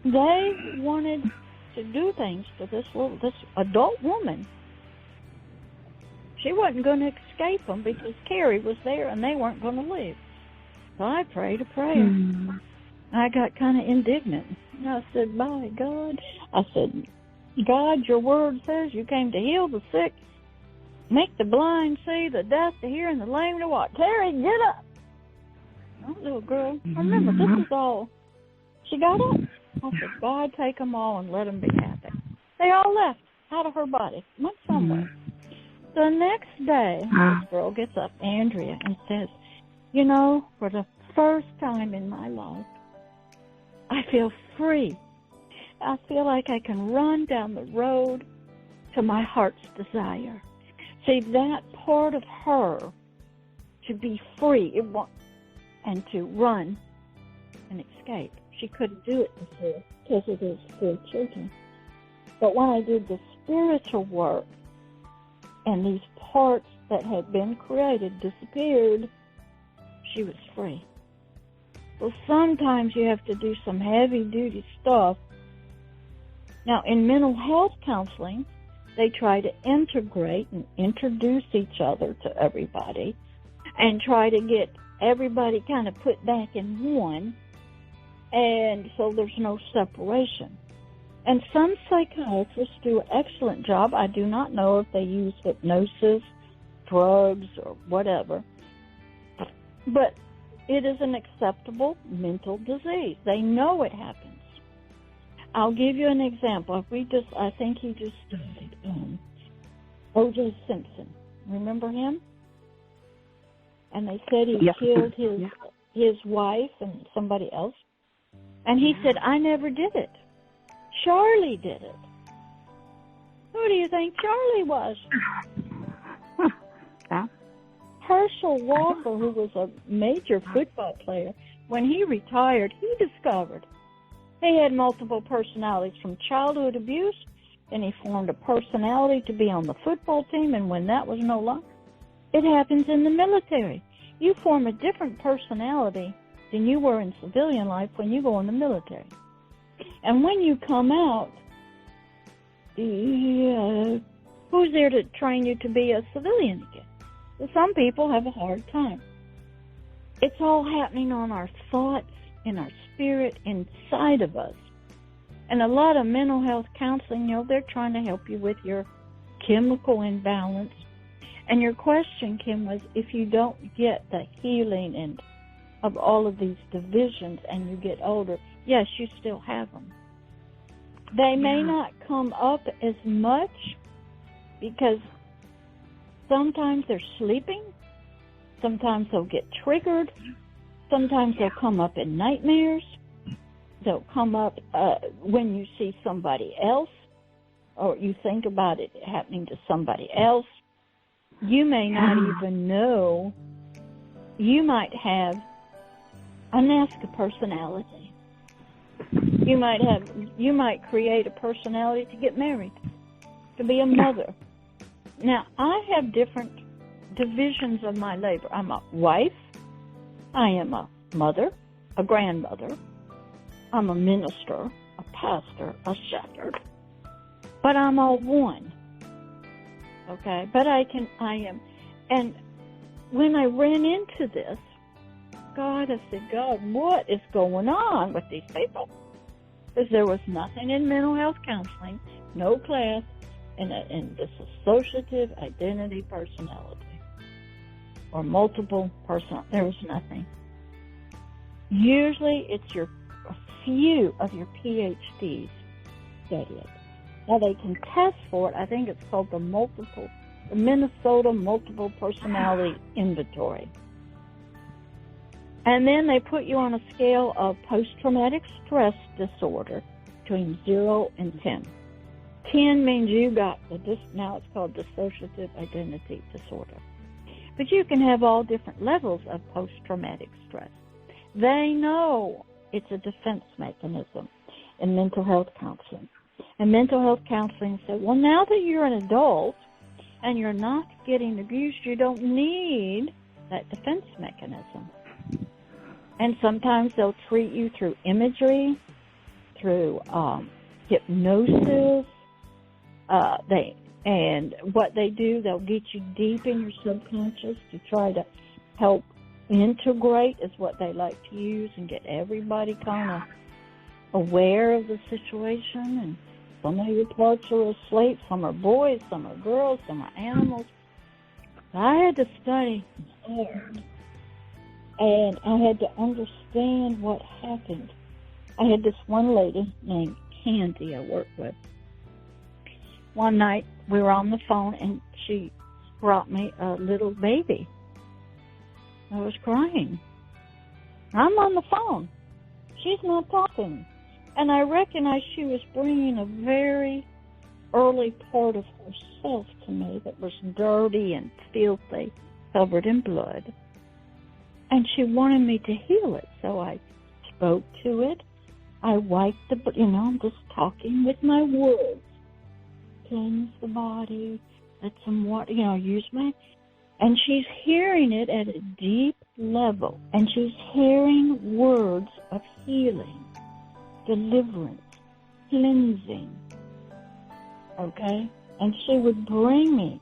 they wanted to do things to this adult woman, she wasn't going to escape them because Carrie was there and they weren't going to leave. So I prayed a prayer. I got kind of indignant. And I said, by God, I said, God, your word says you came to heal the sick, make the blind see, the deaf to hear, and the lame to walk. Carrie, get up. Oh, little girl, remember, this is all. She got up. I said, God, take them all and let them be happy. They all left out of her body, went somewhere. The next day, this girl gets up, Andrea, and says, you know, for the first time in my life, I feel free. I feel like I can run down the road to my heart's desire. See, that part of her, to be free and to run and escape, she couldn't do it before because of those 4 children. But when I did the spiritual work and these parts that had been created disappeared, she was free. Well, sometimes you have to do some heavy-duty stuff. Now, in mental health counseling, they try to integrate and introduce each other to everybody and try to get everybody kind of put back in one, and so there's no separation. And some psychiatrists do an excellent job. I do not know if they use hypnosis, drugs, or whatever, but it is an acceptable mental disease. They know it happens. I'll give you an example. I think he just died. O.J. Simpson. Remember him? And they said he killed his wife and somebody else. And he said, I never did it. Charley did it. Who do you think Charley was? Hershel Walker, who was a major football player, when he retired, he discovered he had multiple personalities from childhood abuse, and he formed a personality to be on the football team, and when that was no longer, it happens in the military. You form a different personality than you were in civilian life when you go in the military. And when you come out, who's there to train you to be a civilian again? Well, some people have a hard time. It's all happening on our thoughts, in our spirit, inside of us. And a lot of mental health counseling, they're trying to help you with your chemical imbalance. And your question, Kim, was if you don't get the healing and of all of these divisions and you get older, yes, you still have them. They may not come up as much because sometimes they're sleeping, sometimes they'll get triggered, sometimes they'll come up in nightmares, they'll come up when you see somebody else or you think about it happening to somebody else. You may not even know. You might have a NASCA personality. You might create a personality to get married, to be a mother. Now, I have different divisions of my labor. I'm a wife. I am a mother, a grandmother. I'm a minister, a pastor, a shepherd. But I'm all one. Okay? But I am. And when I ran into this, God, I said, God, what is going on with these people? Because there was nothing in mental health counseling, no class, in dissociative identity personality or multiple personality. There was nothing. Usually it's a few of your PhDs study it. Now they can test for it. I think it's called the Minnesota Multiple Personality Inventory. And then they put you on a scale of post-traumatic stress disorder between 0 and 10. 10 means you got now it's called dissociative identity disorder. But you can have all different levels of post-traumatic stress. They know it's a defense mechanism in mental health counseling. And mental health counseling said, well, now that you're an adult and you're not getting abused, you don't need that defense mechanism. And sometimes they'll treat you through imagery, through hypnosis. And what they do, they'll get you deep in your subconscious to try to help integrate, is what they like to use, and get everybody kind of aware of the situation. And some of your parts are asleep, some are boys, some are girls, some are animals. I had to study hard, and I had to understand what happened. I had this one lady named Candy I worked with. One night we were on the phone, and she brought me a little baby. I was crying. I'm on the phone. She's not talking. And I recognized she was bringing a very early part of herself to me that was dirty and filthy, covered in blood. And she wanted me to heal it, so I spoke to it. I wiped I'm just talking with my words. Cleanse the body, let some water, use my... And she's hearing it at a deep level. And she's hearing words of healing, deliverance, cleansing. Okay? And she would bring me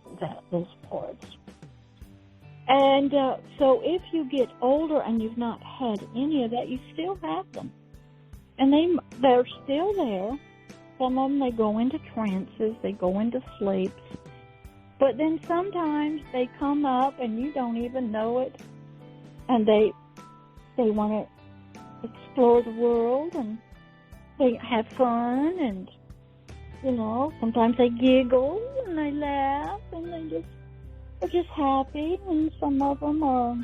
those parts. And so if you get older and you've not had any of that, you still have them. And they're still there. Some of them, they go into trances, they go into sleeps. But then sometimes they come up and you don't even know it. And they want to explore the world, and they have fun, and, sometimes they giggle and they laugh, and they're just happy. And some of them are,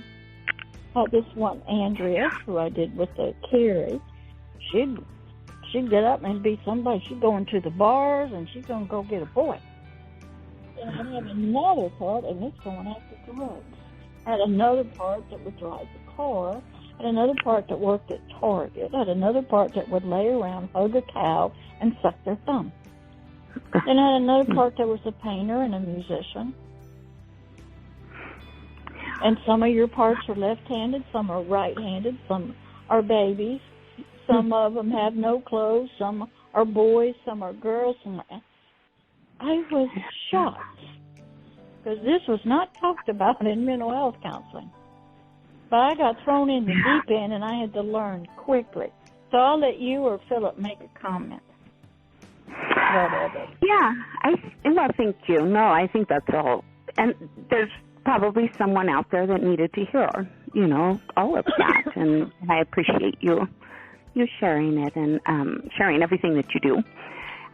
this one, Andrea, who I did with the Carrie, she'd get up and be somebody. She'd go into the bars, and she's going to go get a boy. And I had another part, and it's going after drugs. I had another part that would drive the car. I had another part that worked at Target. I had another part that would lay around, hug a cow, and suck their thumb. Then I had another part that was a painter and a musician. And some of your parts are left-handed, some are right-handed, some are babies. Some of them have no clothes, some are boys, some are girls. I was shocked, because this was not talked about in mental health counseling. But I got thrown in the deep end, and I had to learn quickly. So I'll let you or Philip make a comment. Whatever. Yeah, thank you. No, I think that's all. And there's probably someone out there that needed to hear, all of that. And I appreciate you sharing it and sharing everything that you do.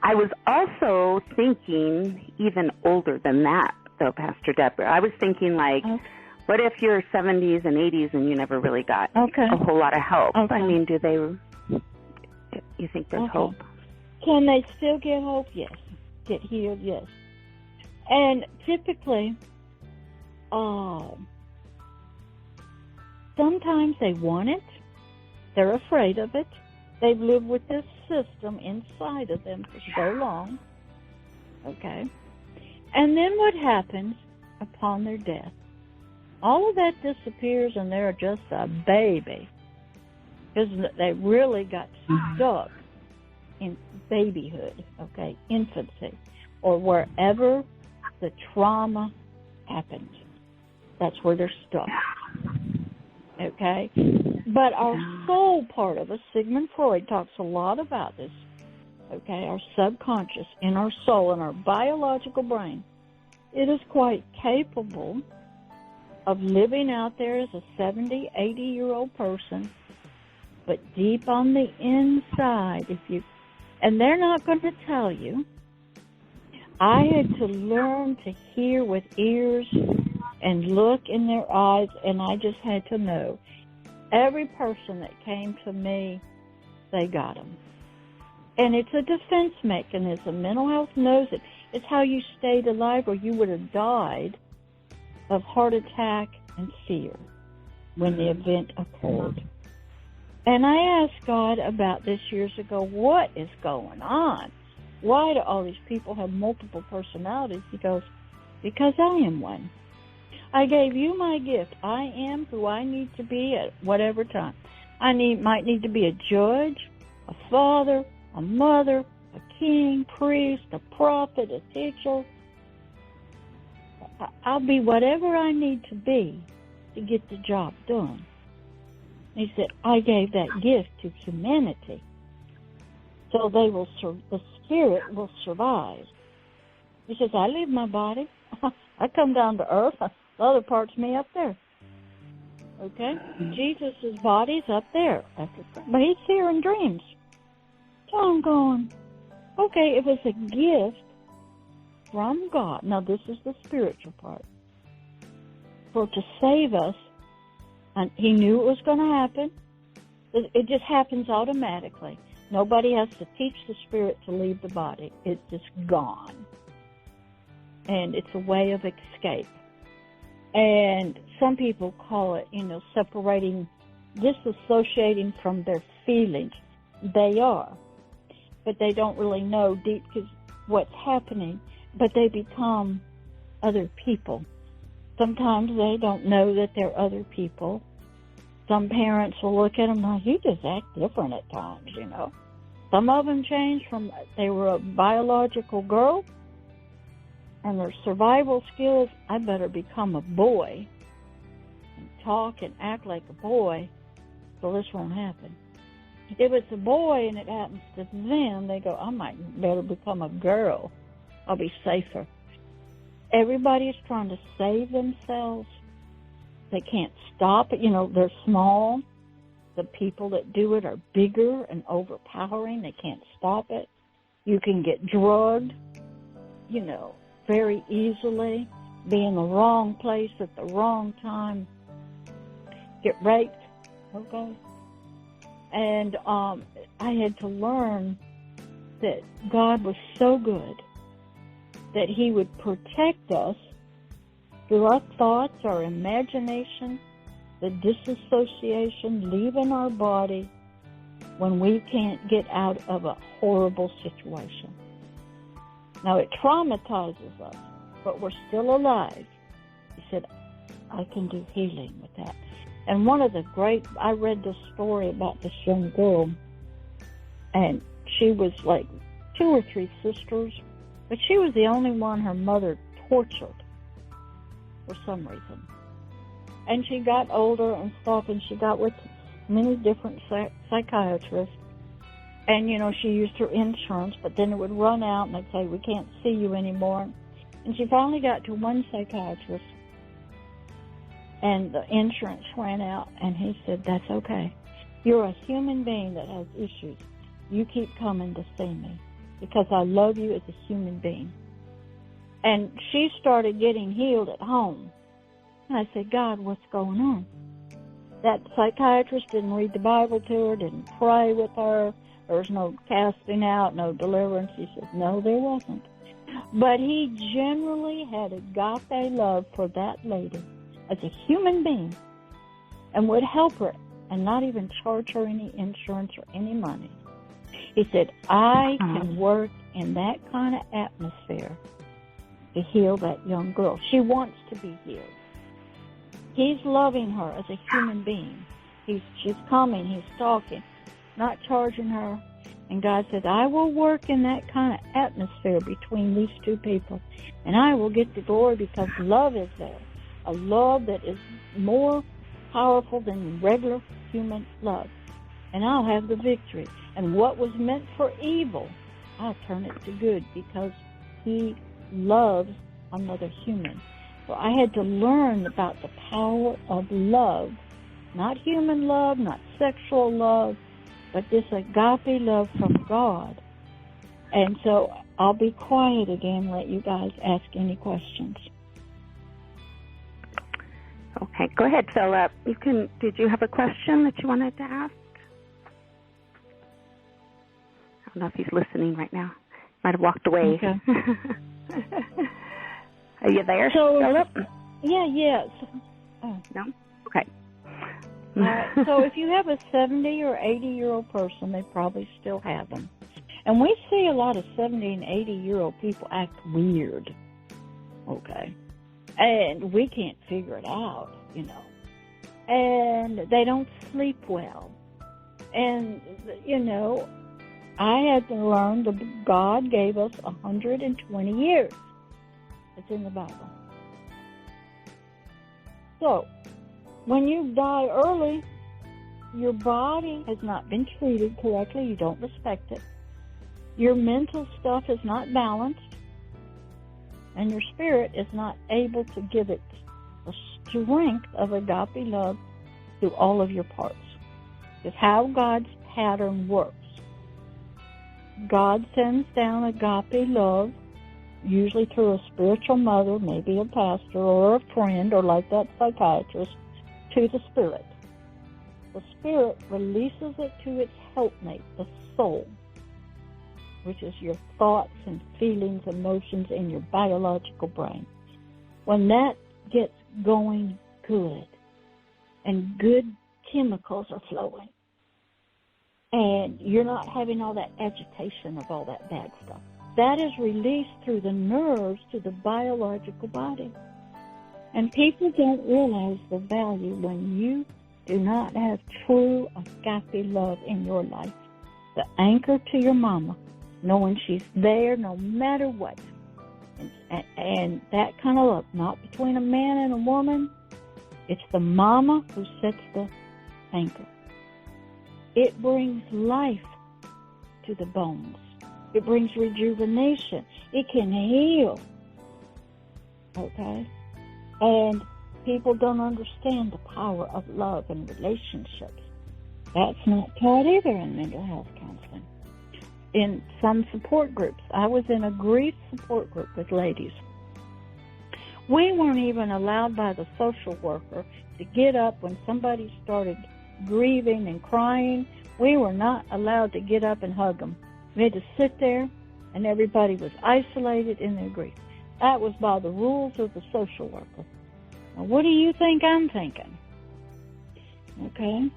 I was also thinking even older than that, though, Pastor Deborah. I was thinking, what if you're 70s and 80s and you never really got a whole lot of help? Okay. I mean, you think there's hope? Can they still get hope? Yes. Get healed? Yes. And typically, sometimes they want it. They're afraid of it. They've lived with this system inside of them for so long. Okay? And then what happens upon their death? All of that disappears, and they're just a baby. Because they really got stuck in babyhood, okay, infancy, or wherever the trauma happened. That's where they're stuck. Okay? But our soul part of us, Sigmund Freud talks a lot about this, okay, our subconscious in our soul, in our biological brain, it is quite capable of living out there as a 70, 80-year-old person, but deep on the inside, and they're not going to tell you. I had to learn to hear with ears and look in their eyes, and I just had to know. Every person that came to me, they got them. And it's a defense mechanism. Mental health knows it. It's how you stayed alive, or you would have died of heart attack and fear when the event occurred. And I asked God about this years ago, what is going on? Why do all these people have multiple personalities? He goes, because I am one. I gave you my gift. I am who I need to be at whatever time. I might need to be a judge, a father, a mother, a king, priest, a prophet, a teacher. I'll be whatever I need to be to get the job done. He said, I gave that gift to humanity, so the spirit will survive. He says, I leave my body. I come down to earth. The other part's me up there. Okay? Jesus' body's up there. But he's here in dreams. So I'm going, okay, if it's a gift from God, now this is the spiritual part, to save us, and he knew it was going to happen. It just happens automatically. Nobody has to teach the spirit to leave the body. It's just gone. And it's a way of escape. And some people call it, separating, disassociating from their feelings. They are. But they don't really know deep what's happening. But they become other people. Sometimes they don't know that they're other people. Some parents will look at them like, you just act different at times, Some of them change from, they were a biological girl, and their survival skills, I better become a boy and talk and act like a boy, so this won't happen. If it's a boy and it happens to them, they go, I might better become a girl. I'll be safer. Everybody is trying to save themselves. They can't stop it. They're small. The people that do it are bigger and overpowering. They can't stop it. You can get drugged, very easily. Be in the wrong place at the wrong time. Get raped, okay? And I had to learn that God was so good that he would protect us through our thoughts, our imagination, the disassociation, leaving our body when we can't get out of a horrible situation. Now, it traumatizes us, but we're still alive. He said, I can do healing with that. And I read this story about this young girl, and she was like 2 or 3 sisters, but she was the only one her mother tortured for some reason. And she got older and stuff, and she got with many different psychiatrists. And, she used her insurance, but then it would run out, and they'd say, we can't see you anymore. And she finally got to one psychiatrist, and the insurance ran out, and he said, that's okay. You're a human being that has issues. You keep coming to see me, because I love you as a human being. And she started getting healed at home. And I said, God, what's going on? That psychiatrist didn't read the Bible to her, didn't pray with her. There was no casting out, no deliverance. He said, no, there wasn't. But he generally had agape love for that lady as a human being and would help her and not even charge her any insurance or any money. He said, I can work in that kind of atmosphere to heal that young girl. She wants to be healed. He's loving her as a human being. She's coming, he's talking, not charging her. And God said, I will work in that kind of atmosphere between these two people, and I will get the glory because love is there. A love that is more powerful than regular human love, and I'll have the victory. And what was meant for evil, I'll turn it to good because he loves another human. So I had to learn about the power of love, not human love, not sexual love, but this agape love from God. And so I'll be quiet again and let you guys ask any questions. Okay, go ahead, Philip. Did you have a question that you wanted to ask? I don't know if he's listening right now. Might have walked away. Okay. Are you there, Philip? Yeah. No? Okay. So if you have a 70 or 80-year-old person, they probably still have them. And we see a lot of 70 and 80-year-old people act weird. Okay. And we can't figure it out, And they don't sleep well. And, I had to learn that God gave us 120 years. It's in the Bible. So, when you die early, your body has not been treated correctly. You don't respect it. Your mental stuff is not balanced. And your spirit is not able to give it the strength of agape love through all of your parts. It's how God's pattern works. God sends down agape love, usually through a spiritual mother, maybe a pastor or a friend, or like that psychiatrist, to the spirit. The spirit releases it to its helpmate, the soul, which is your thoughts and feelings, emotions in your biological brain. When that gets going good, and good chemicals are flowing, and you're not having all that agitation of all that bad stuff, that is released through the nerves to the biological body. And people don't realize the value when you do not have true agape love in your life. The anchor to your mama, knowing she's there no matter what. And that kind of love, not between a man and a woman. It's the mama who sets the anchor. It brings life to the bones. It brings rejuvenation. It can heal. Okay? And people don't understand the power of love and relationships. That's not taught either in mental health counseling. In some support groups, I was in a grief support group with ladies. We weren't even allowed by the social worker to get up when somebody started grieving and crying. We were not allowed to get up and hug them. We had to sit there, and everybody was isolated in their grief. That was by the rules of the social worker. Now, what do you think I'm thinking? Okay?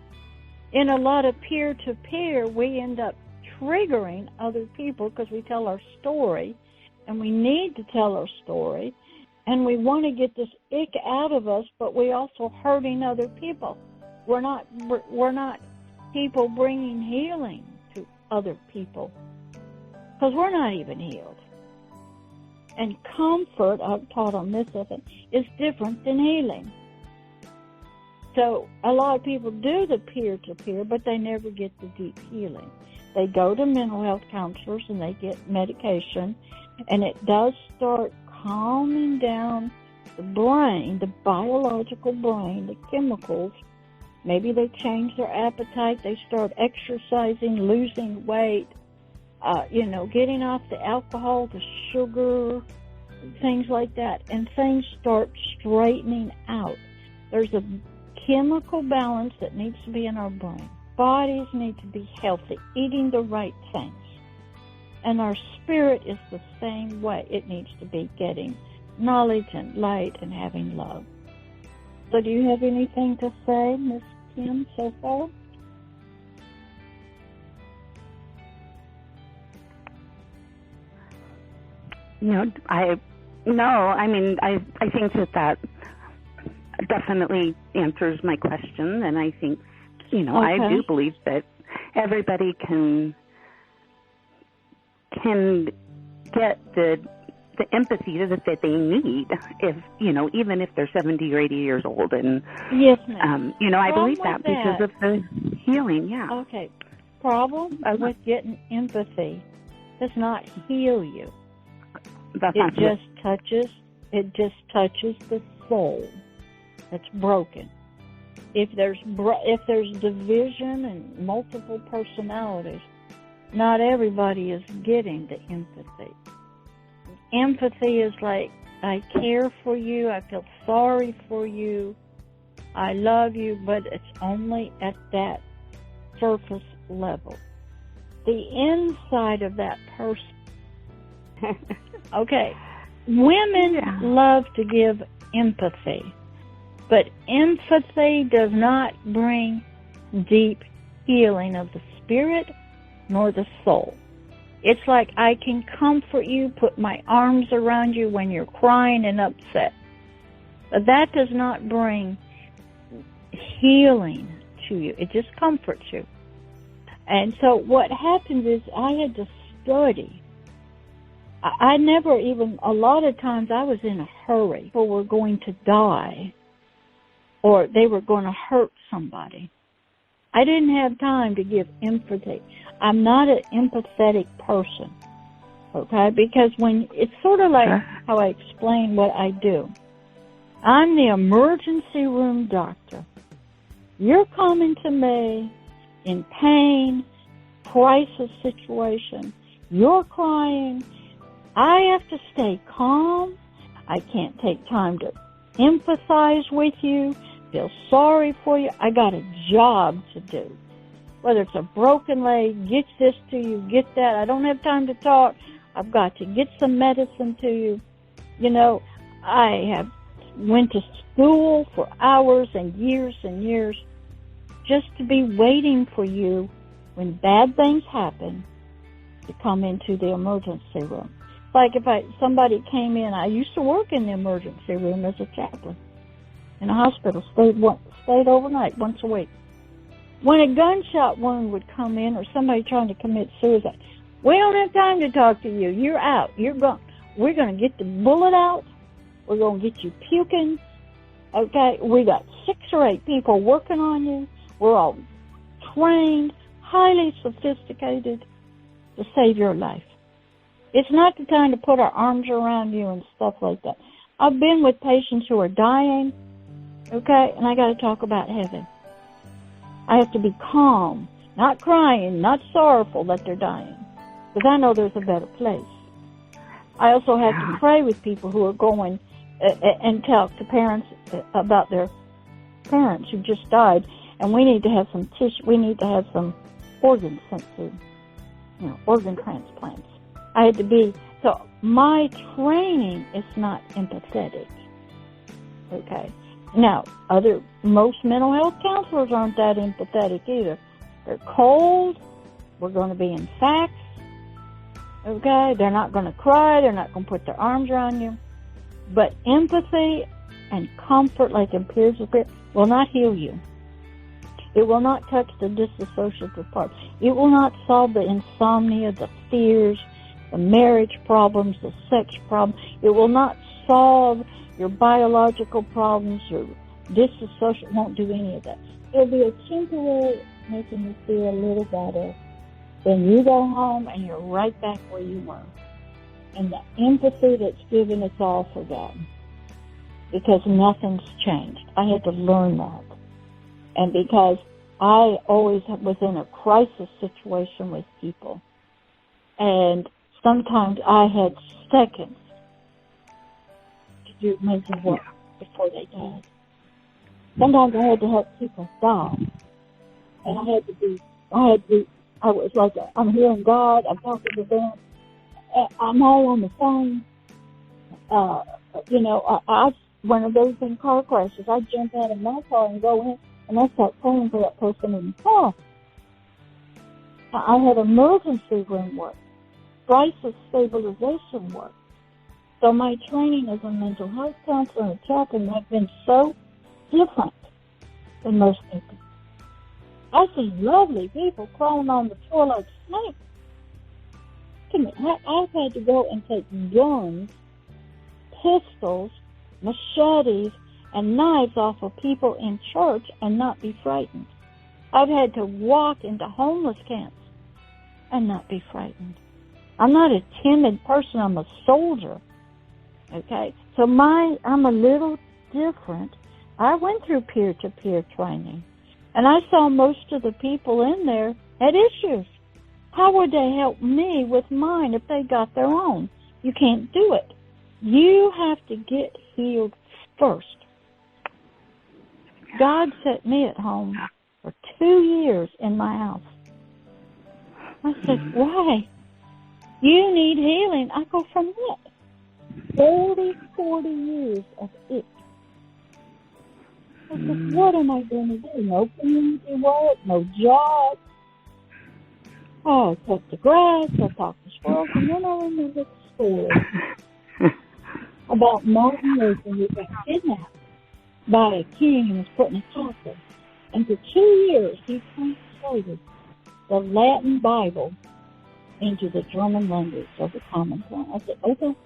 In a lot of peer-to-peer, we end up triggering other people because we tell our story, and we need to tell our story, and we want to get this ick out of us, but we also hurting other people. We're not people bringing healing to other people because we're not even healed. And comfort, I've taught on this of it, is different than healing. So a lot of people do the peer-to-peer, but they never get the deep healing. They go to mental health counselors and they get medication, and it does start calming down the brain, the biological brain, the chemicals. Maybe they change their appetite, they start exercising, losing weight, getting off the alcohol, the sugar, things like that, and things start straightening out. There's a chemical balance that needs to be in our brain. Bodies need to be healthy, eating the right things. And our spirit is the same way. It needs to be getting knowledge and light and having love. So do you have anything to say, Miss Kim, so far? I think that definitely answers my question, and I think, Okay. I do believe that everybody can get the the empathy that they need, if even if they're 70 or 80 years old. And yes, ma'am. I believe that because of the healing. Yeah. Okay. Problem with getting empathy does not heal you. It just touches the soul that's broken. If there's division and multiple personalities, not everybody is getting the empathy. Empathy is like, I care for you, I feel sorry for you, I love you, but it's only at that surface level. The inside of that person. Okay, women love to give empathy, but empathy does not bring deep healing of the spirit nor the soul. It's like I can comfort you, put my arms around you when you're crying and upset. But that does not bring healing to you. It just comforts you. And so what happened is I had to study. I never even, a lot of times I was in a hurry. People were going to die or they were going to hurt somebody. I didn't have time to give empathy. I'm not an empathetic person, okay? Because when it's sort of like how I explain what I do. I'm the emergency room doctor. You're coming to me in pain, crisis situation. You're crying. I have to stay calm. I can't take time to empathize with you, feel sorry for you. I got a job to do. Whether it's a broken leg, get this to you, get that. I don't have time to talk. I've got to get some medicine to you. I went to school for hours and years just to be waiting for you when bad things happen to come into the emergency room. Like if somebody came in, I used to work in the emergency room as a chaplain in a hospital, stayed overnight once a week. When a gunshot wound would come in or somebody trying to commit suicide, we don't have time to talk to you. You're out. You're gone. We're going to get the bullet out. We're going to get you puking. Okay? We got 6 or 8 people working on you. We're all trained, highly sophisticated to save your life. It's not the time to put our arms around you and stuff like that. I've been with patients who are dying, okay, and I got to talk about heaven. I have to be calm, not crying, not sorrowful that they're dying, because I know there's a better place. I also have to pray with people who are going and talk to parents about their parents who just died, and we need to have some tissue. We need to have some organs sent to, organ transplants. I had to be, so my training is not empathetic, okay? Now, most mental health counselors aren't that empathetic either. They're cold. We're going to be in facts. Okay? They're not going to cry. They're not going to put their arms around you. But empathy and comfort, like in peers of spirit, will not heal you. It will not touch the dissociative part. It will not solve the insomnia, the fears, the marriage problems, the sex problems. It will not solve your biological problems, your dissociation, won't do any of that. It'll be a temporary making you feel a little better. Then you go home and you're right back where you were. And the empathy that's given, it's all forgotten. Because nothing's changed. I had to learn that. And because I always was in a crisis situation with people. And sometimes I had seconds do mental work before they died. Sometimes I had to help people die. And I was like, I'm hearing God, I'm talking to them, I'm all on the phone. One of those in car crashes, I jump out of my car and go in, and I start praying for that person in the car. I had emergency room work, crisis stabilization work. So my training as a mental health counselor and chaplain has been so different than most people. I see lovely people crawling on the floor like snakes. I've had to go and take guns pistols, machetes, and knives off of people in church and not be frightened. I've had to walk into homeless camps and not be frightened. I'm not a timid person. I'm a soldier. Okay? So I'm a little different. I went through peer-to-peer training, and I saw most of the people in there had issues. How would they help me with mine if they got their own? You can't do it. You have to get healed first. God set me at home for 2 years in my house. I said, why? You need healing. I go, from what? 40 years of it. I said, what am I going to do? No community work, no job. Oh, I cut the grass, I talked to squirrels, and then I remember the story about Martin Luther, who got kidnapped by a king and was put in a castle. And for 2 years, he translated the Latin Bible into the German language of the common tongue. I said, okay,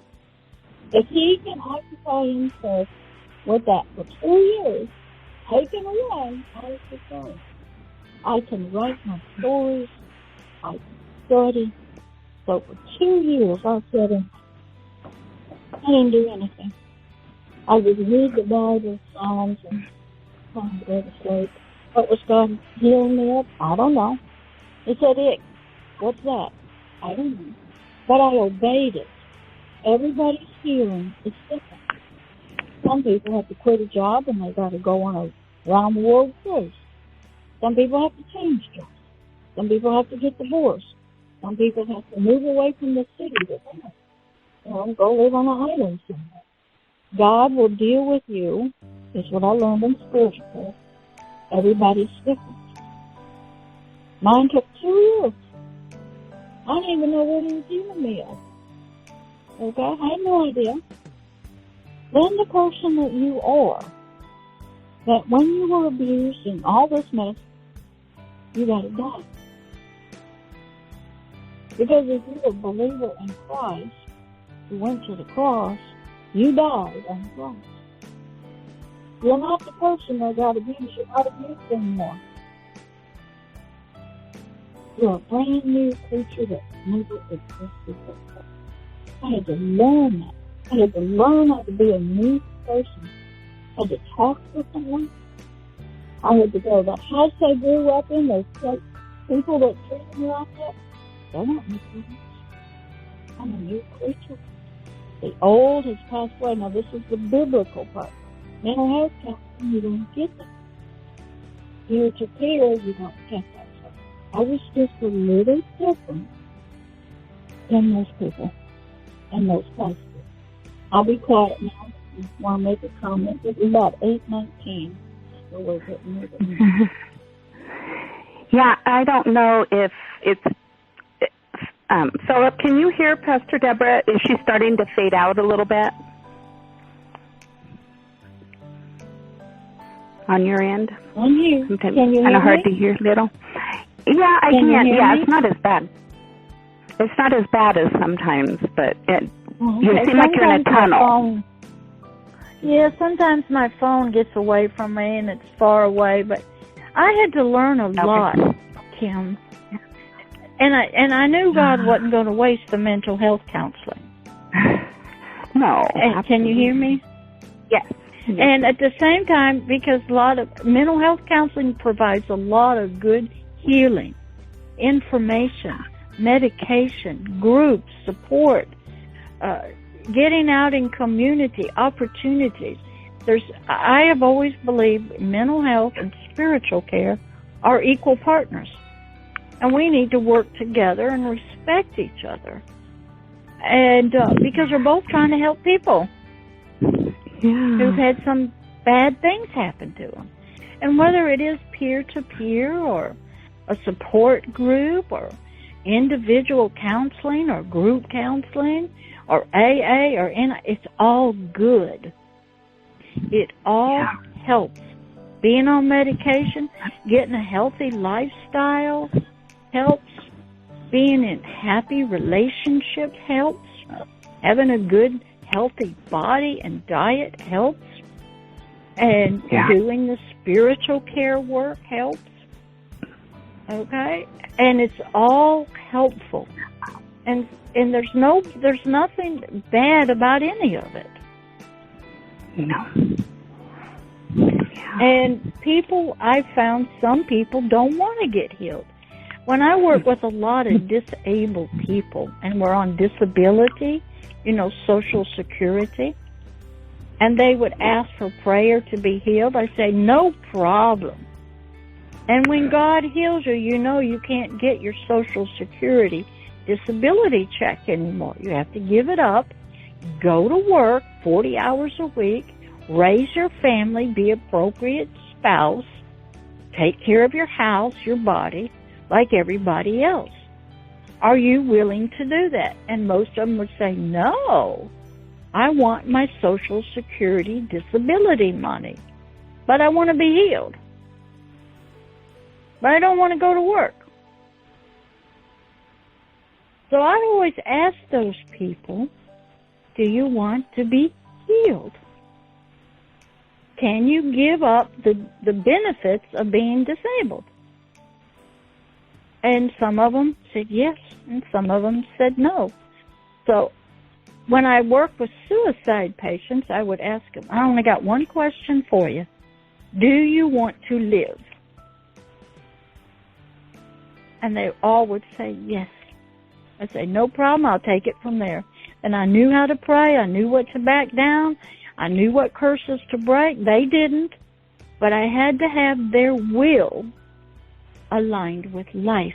if he can occupy himself with that for 2 years, taken away out of the soul, I can write my stories, I can study. So for 2 years, I said, I didn't do anything. I would read the Bible, Psalms, and go to sleep. What was God healing me of? I don't know. He said, Ick, what's that? I don't know. But I obeyed it. Everybody's healing is different. Some people have to quit a job and they got to go on a round-the-world cruise. Some people have to change jobs. Some people have to get divorced. Some people have to move away from the city that they're in. Go live on an island somewhere. God will deal with you, is what I learned in spiritual class. Everybody's different. Mine took 2 years. I didn't even know what he was dealing me of. Okay, I had no idea. Then the person that you are, that when you were abused and all this mess, you got to die. Because if you're a believer in Christ, who went to the cross, you died on the cross. You're not the person that got abused. You're not abused anymore. You're a brand new creature that never existed before. I had to learn that. I had to learn how to be a new person. I had to talk differently. I had to go, the house I grew up in, those people that treated me like that, they're not new creatures. I'm a new creature. The old has passed away. Now, this is the biblical part. Mental health counseling, you don't get that. Peer to peer, you don't get that. So I was just a little different than those people and those places. I'll be quiet now. I want to make a comment. It's about 8:19. So we're getting moving. Yeah, I don't know if it's... Philip, can you hear Pastor Deborah? Is she starting to fade out a little bit on your end? On you. Sometimes Can you hear kind of hard me? to hear little. Yeah, I can. Yeah, me? It's not as bad. It's not as bad as sometimes, but you seem like you're in a tunnel. Yeah, sometimes my phone gets away from me and it's far away, but I had to learn a lot, Kim. And I knew God wasn't going to waste the mental health counseling. No. And can you hear me? Yes. And at the same time, because a lot of mental health counseling provides a lot of good healing, information, medication, groups, support, getting out in community, opportunities. I have always believed mental health and spiritual care are equal partners. And we need to work together and respect each other. And because we're both trying to help people who've had some bad things happen to them. And whether it is peer-to-peer or a support group or individual counseling or group counseling or AA or it's all good. It all helps. Being on medication, getting a healthy lifestyle helps. Being in happy relationships helps. Having a good, healthy body and diet helps. And doing the spiritual care work helps. Okay? And it's all helpful. And there's nothing bad about any of it. No. And I found some people don't want to get healed. When I work with a lot of disabled people, and we're on disability, Social Security, and they would ask for prayer to be healed, I say, no problem. And when God heals you, you can't get your Social Security disability check anymore. You have to give it up, go to work 40 hours a week, raise your family, be an appropriate spouse, take care of your house, your body, like everybody else. Are you willing to do that? And most of them would say, no, I want my Social Security disability money, but I want to be healed. But I don't want to go to work. So I always ask those people, do you want to be healed? Can you give up the benefits of being disabled? And some of them said yes, and some of them said no. So when I work with suicide patients, I would ask them, I only got one question for you. Do you want to live? And they all would say yes. I say, no problem, I'll take it from there. And I knew how to pray, I knew what to back down, I knew what curses to break. They didn't, but I had to have their will aligned with life.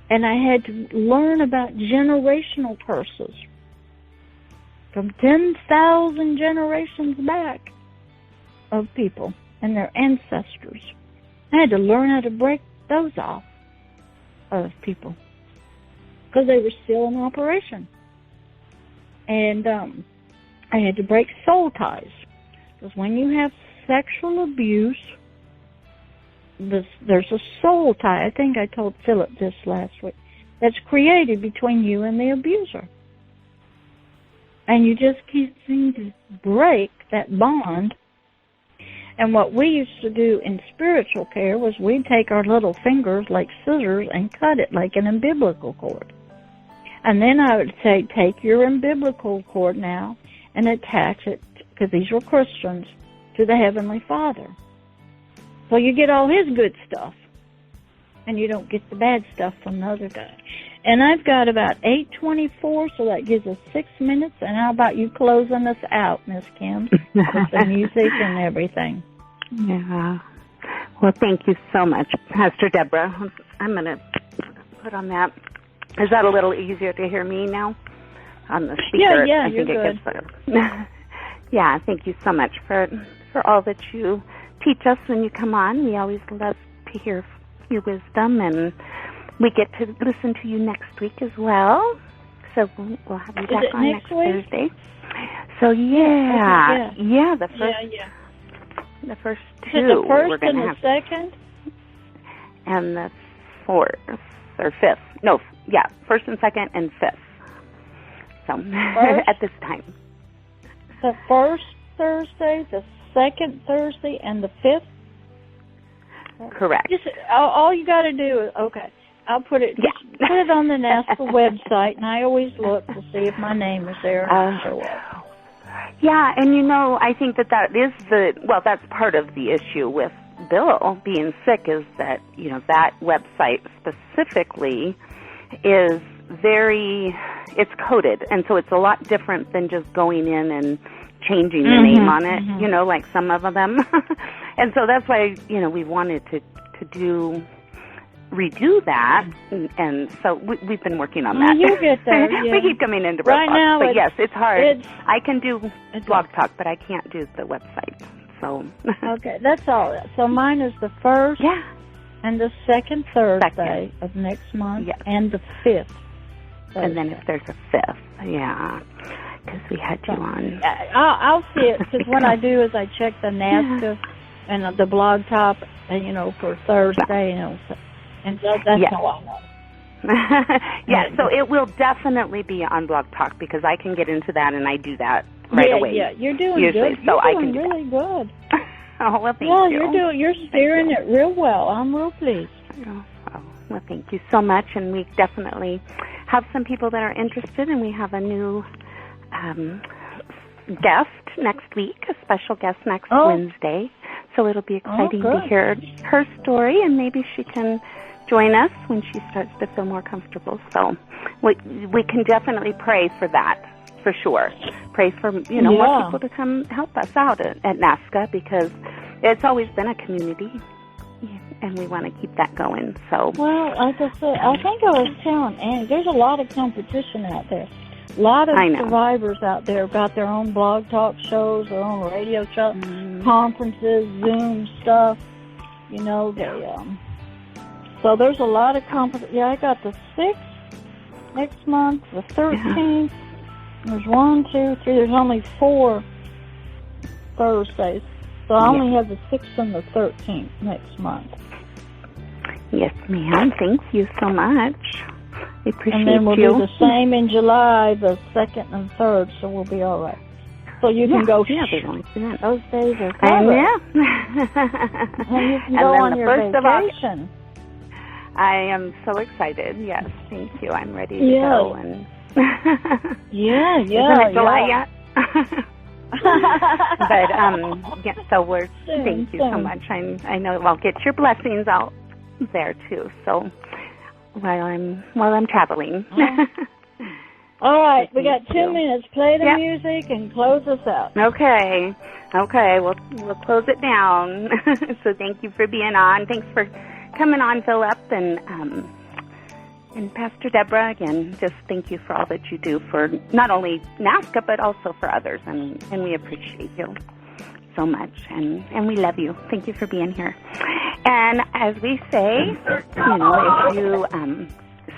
And I had to learn about generational curses from 10,000 generations back of people and their ancestors. I had to learn how to break those off of people because they were still in operation. And I had to break soul ties because when you have sexual abuse, there's a soul tie. I think I told Philip this last week. That's created between you and the abuser. And you just can't seem to break that bond. And what we used to do in spiritual care was we'd take our little fingers like scissors and cut it like an umbilical cord. And then I would say, take your umbilical cord now and attach it, because these were Christians, to the Heavenly Father. So you get all His good stuff, and you don't get the bad stuff from the other guy. And I've got about 8:24, so that gives us 6 minutes. And how about you closing us out, Miss Kim, with the music and everything? Yeah. Well, thank you so much, Pastor Deborah. I'm going to put on that. Is that a little easier to hear me now on the speaker? Yeah, I you're think good. It gets better. Yeah, thank you so much for all that you teach us when you come on. We always love to hear your wisdom, and we get to listen to you next week as well. So we'll have you back on next Thursday. So yeah, the first two. Is it the first we're gonna and have, the second? and the fourth or fifth. No, first and second and fifth. So at this time. The first Thursday, the second Thursday, and the fifth? Correct. Just, all you got to do is, okay, I'll put it on the NASCA website, and I always look to see if my name is there. Yeah, and I think that is that's part of the issue with Bill being sick is that, that website specifically is it's coded, and so it's a lot different than just going in and changing the name on it, like some of them. And so that's why, we wanted to redo that, and so we've been working on that. You'll get there. Yeah. We keep coming into right now, but yes, it's hard. I can do Blog Talk, but I can't do the website. So okay, that's all. So mine is the first and the second Thursday of next month, and the fifth Thursday. And then if there's a fifth, because we had you on. I'll see it, because what I do is I check the NASCA and the Blog Talk, for Thursday, and so that's how I know. Yeah, so it will definitely be on Blog Talk because I can get into that and I do that right away. Yeah, you're doing usually, good. So You're I doing can really good. Oh, well, thank you. You're steering it real well. I'm real pleased. Oh, well, thank you so much. And we definitely have some people that are interested, and we have a new guest next week, a special guest next Wednesday. So it'll be exciting to hear her story, and maybe she can join us when she starts to feel more comfortable. So we can definitely pray for that, for sure. Pray for, more people to come help us out at NAASCA, because it's always been a community, and we want to keep that going. So, well, like I said, I think I was telling Annie, there's a lot of competition out there. A lot of survivors out there got their own blog talk shows, their own radio shows, conferences, Zoom stuff. So there's a lot of competition. Yeah, I got the 6th next month, the 13th. There's 1, 2, 3. There's only 4 Thursdays. So I only have the 6th and the 13th next month. Yes, ma'am. Thank you so much. We appreciate you. And then we'll do the same in July, the 2nd and 3rd, so we'll be all right. So you can go those days are covered. And you can go on your vacation. I am so excited. Yes, thank you. I'm ready to go. And Isn't it July yet? But so thank you so much. I know I'll get your blessings out there too. So while I'm traveling. All right, we got 2 minutes. Play the music and close us out. Okay. We'll close it down. So thank you for being on. Thanks for coming on, Philip, and Pastor Deborah. Again, just thank you for all that you do for not only NAASCA but also for others, and we appreciate you so much, and we love you. Thank you for being here. And as we say, if you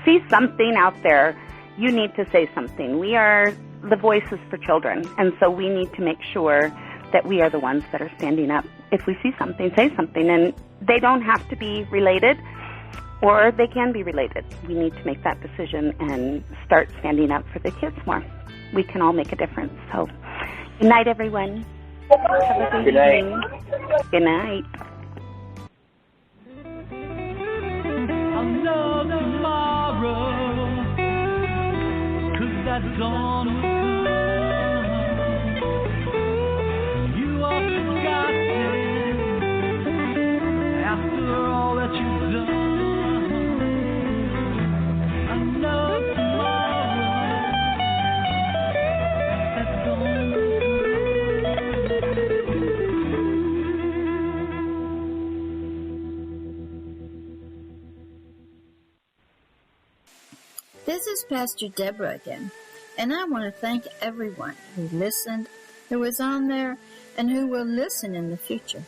see something out there, you need to say something. We are the voices for children, and so we need to make sure that we are the ones that are standing up. If we see something, say something, and they don't have to be related, or they can be related. We need to make that decision and start standing up for the kids more. We can all make a difference. So, good night, everyone. Have a good evening. Good night. I'll know tomorrow, 'cause that dawn will come. You are forgotten after all that you've done. I know tomorrow, that dawn will This is Pastor Deborah again, and I want to thank everyone who listened, who was on there, and who will listen in the future.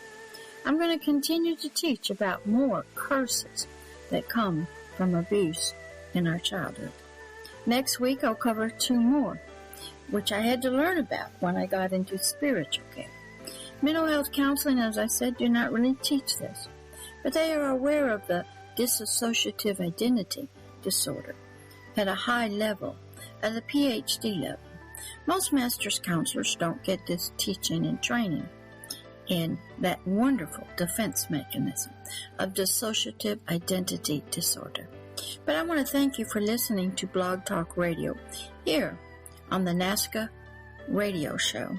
I'm going to continue to teach about more curses that come from abuse in our childhood. Next week I'll cover 2 more, which I had to learn about when I got into spiritual care. Mental health counseling, as I said, do not really teach this, but they are aware of the dissociative identity disorder at a high level, at a PhD level. Most master's counselors don't get this teaching and training in that wonderful defense mechanism of dissociative identity disorder. But I want to thank you for listening to Blog Talk Radio here on the NAASCA radio show.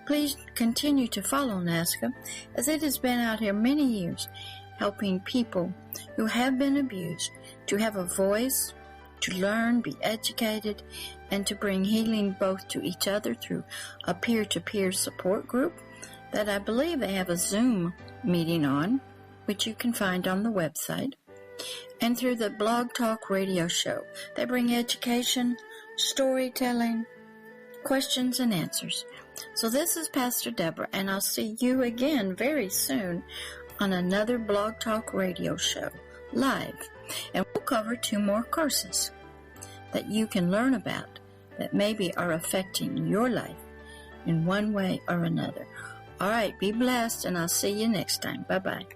Please continue to follow NAASCA, as it has been out here many years helping people who have been abused to have a voice, to learn, be educated, and to bring healing both to each other through a peer-to-peer support group that I believe they have a Zoom meeting on, which you can find on the website, and through the Blog Talk radio show. They bring education, storytelling, questions and answers. So this is Pastor Deborah, and I'll see you again very soon on another Blog Talk radio show, live. And we'll cover 2 more curses that you can learn about that maybe are affecting your life in one way or another. All right, be blessed, and I'll see you next time. Bye-bye.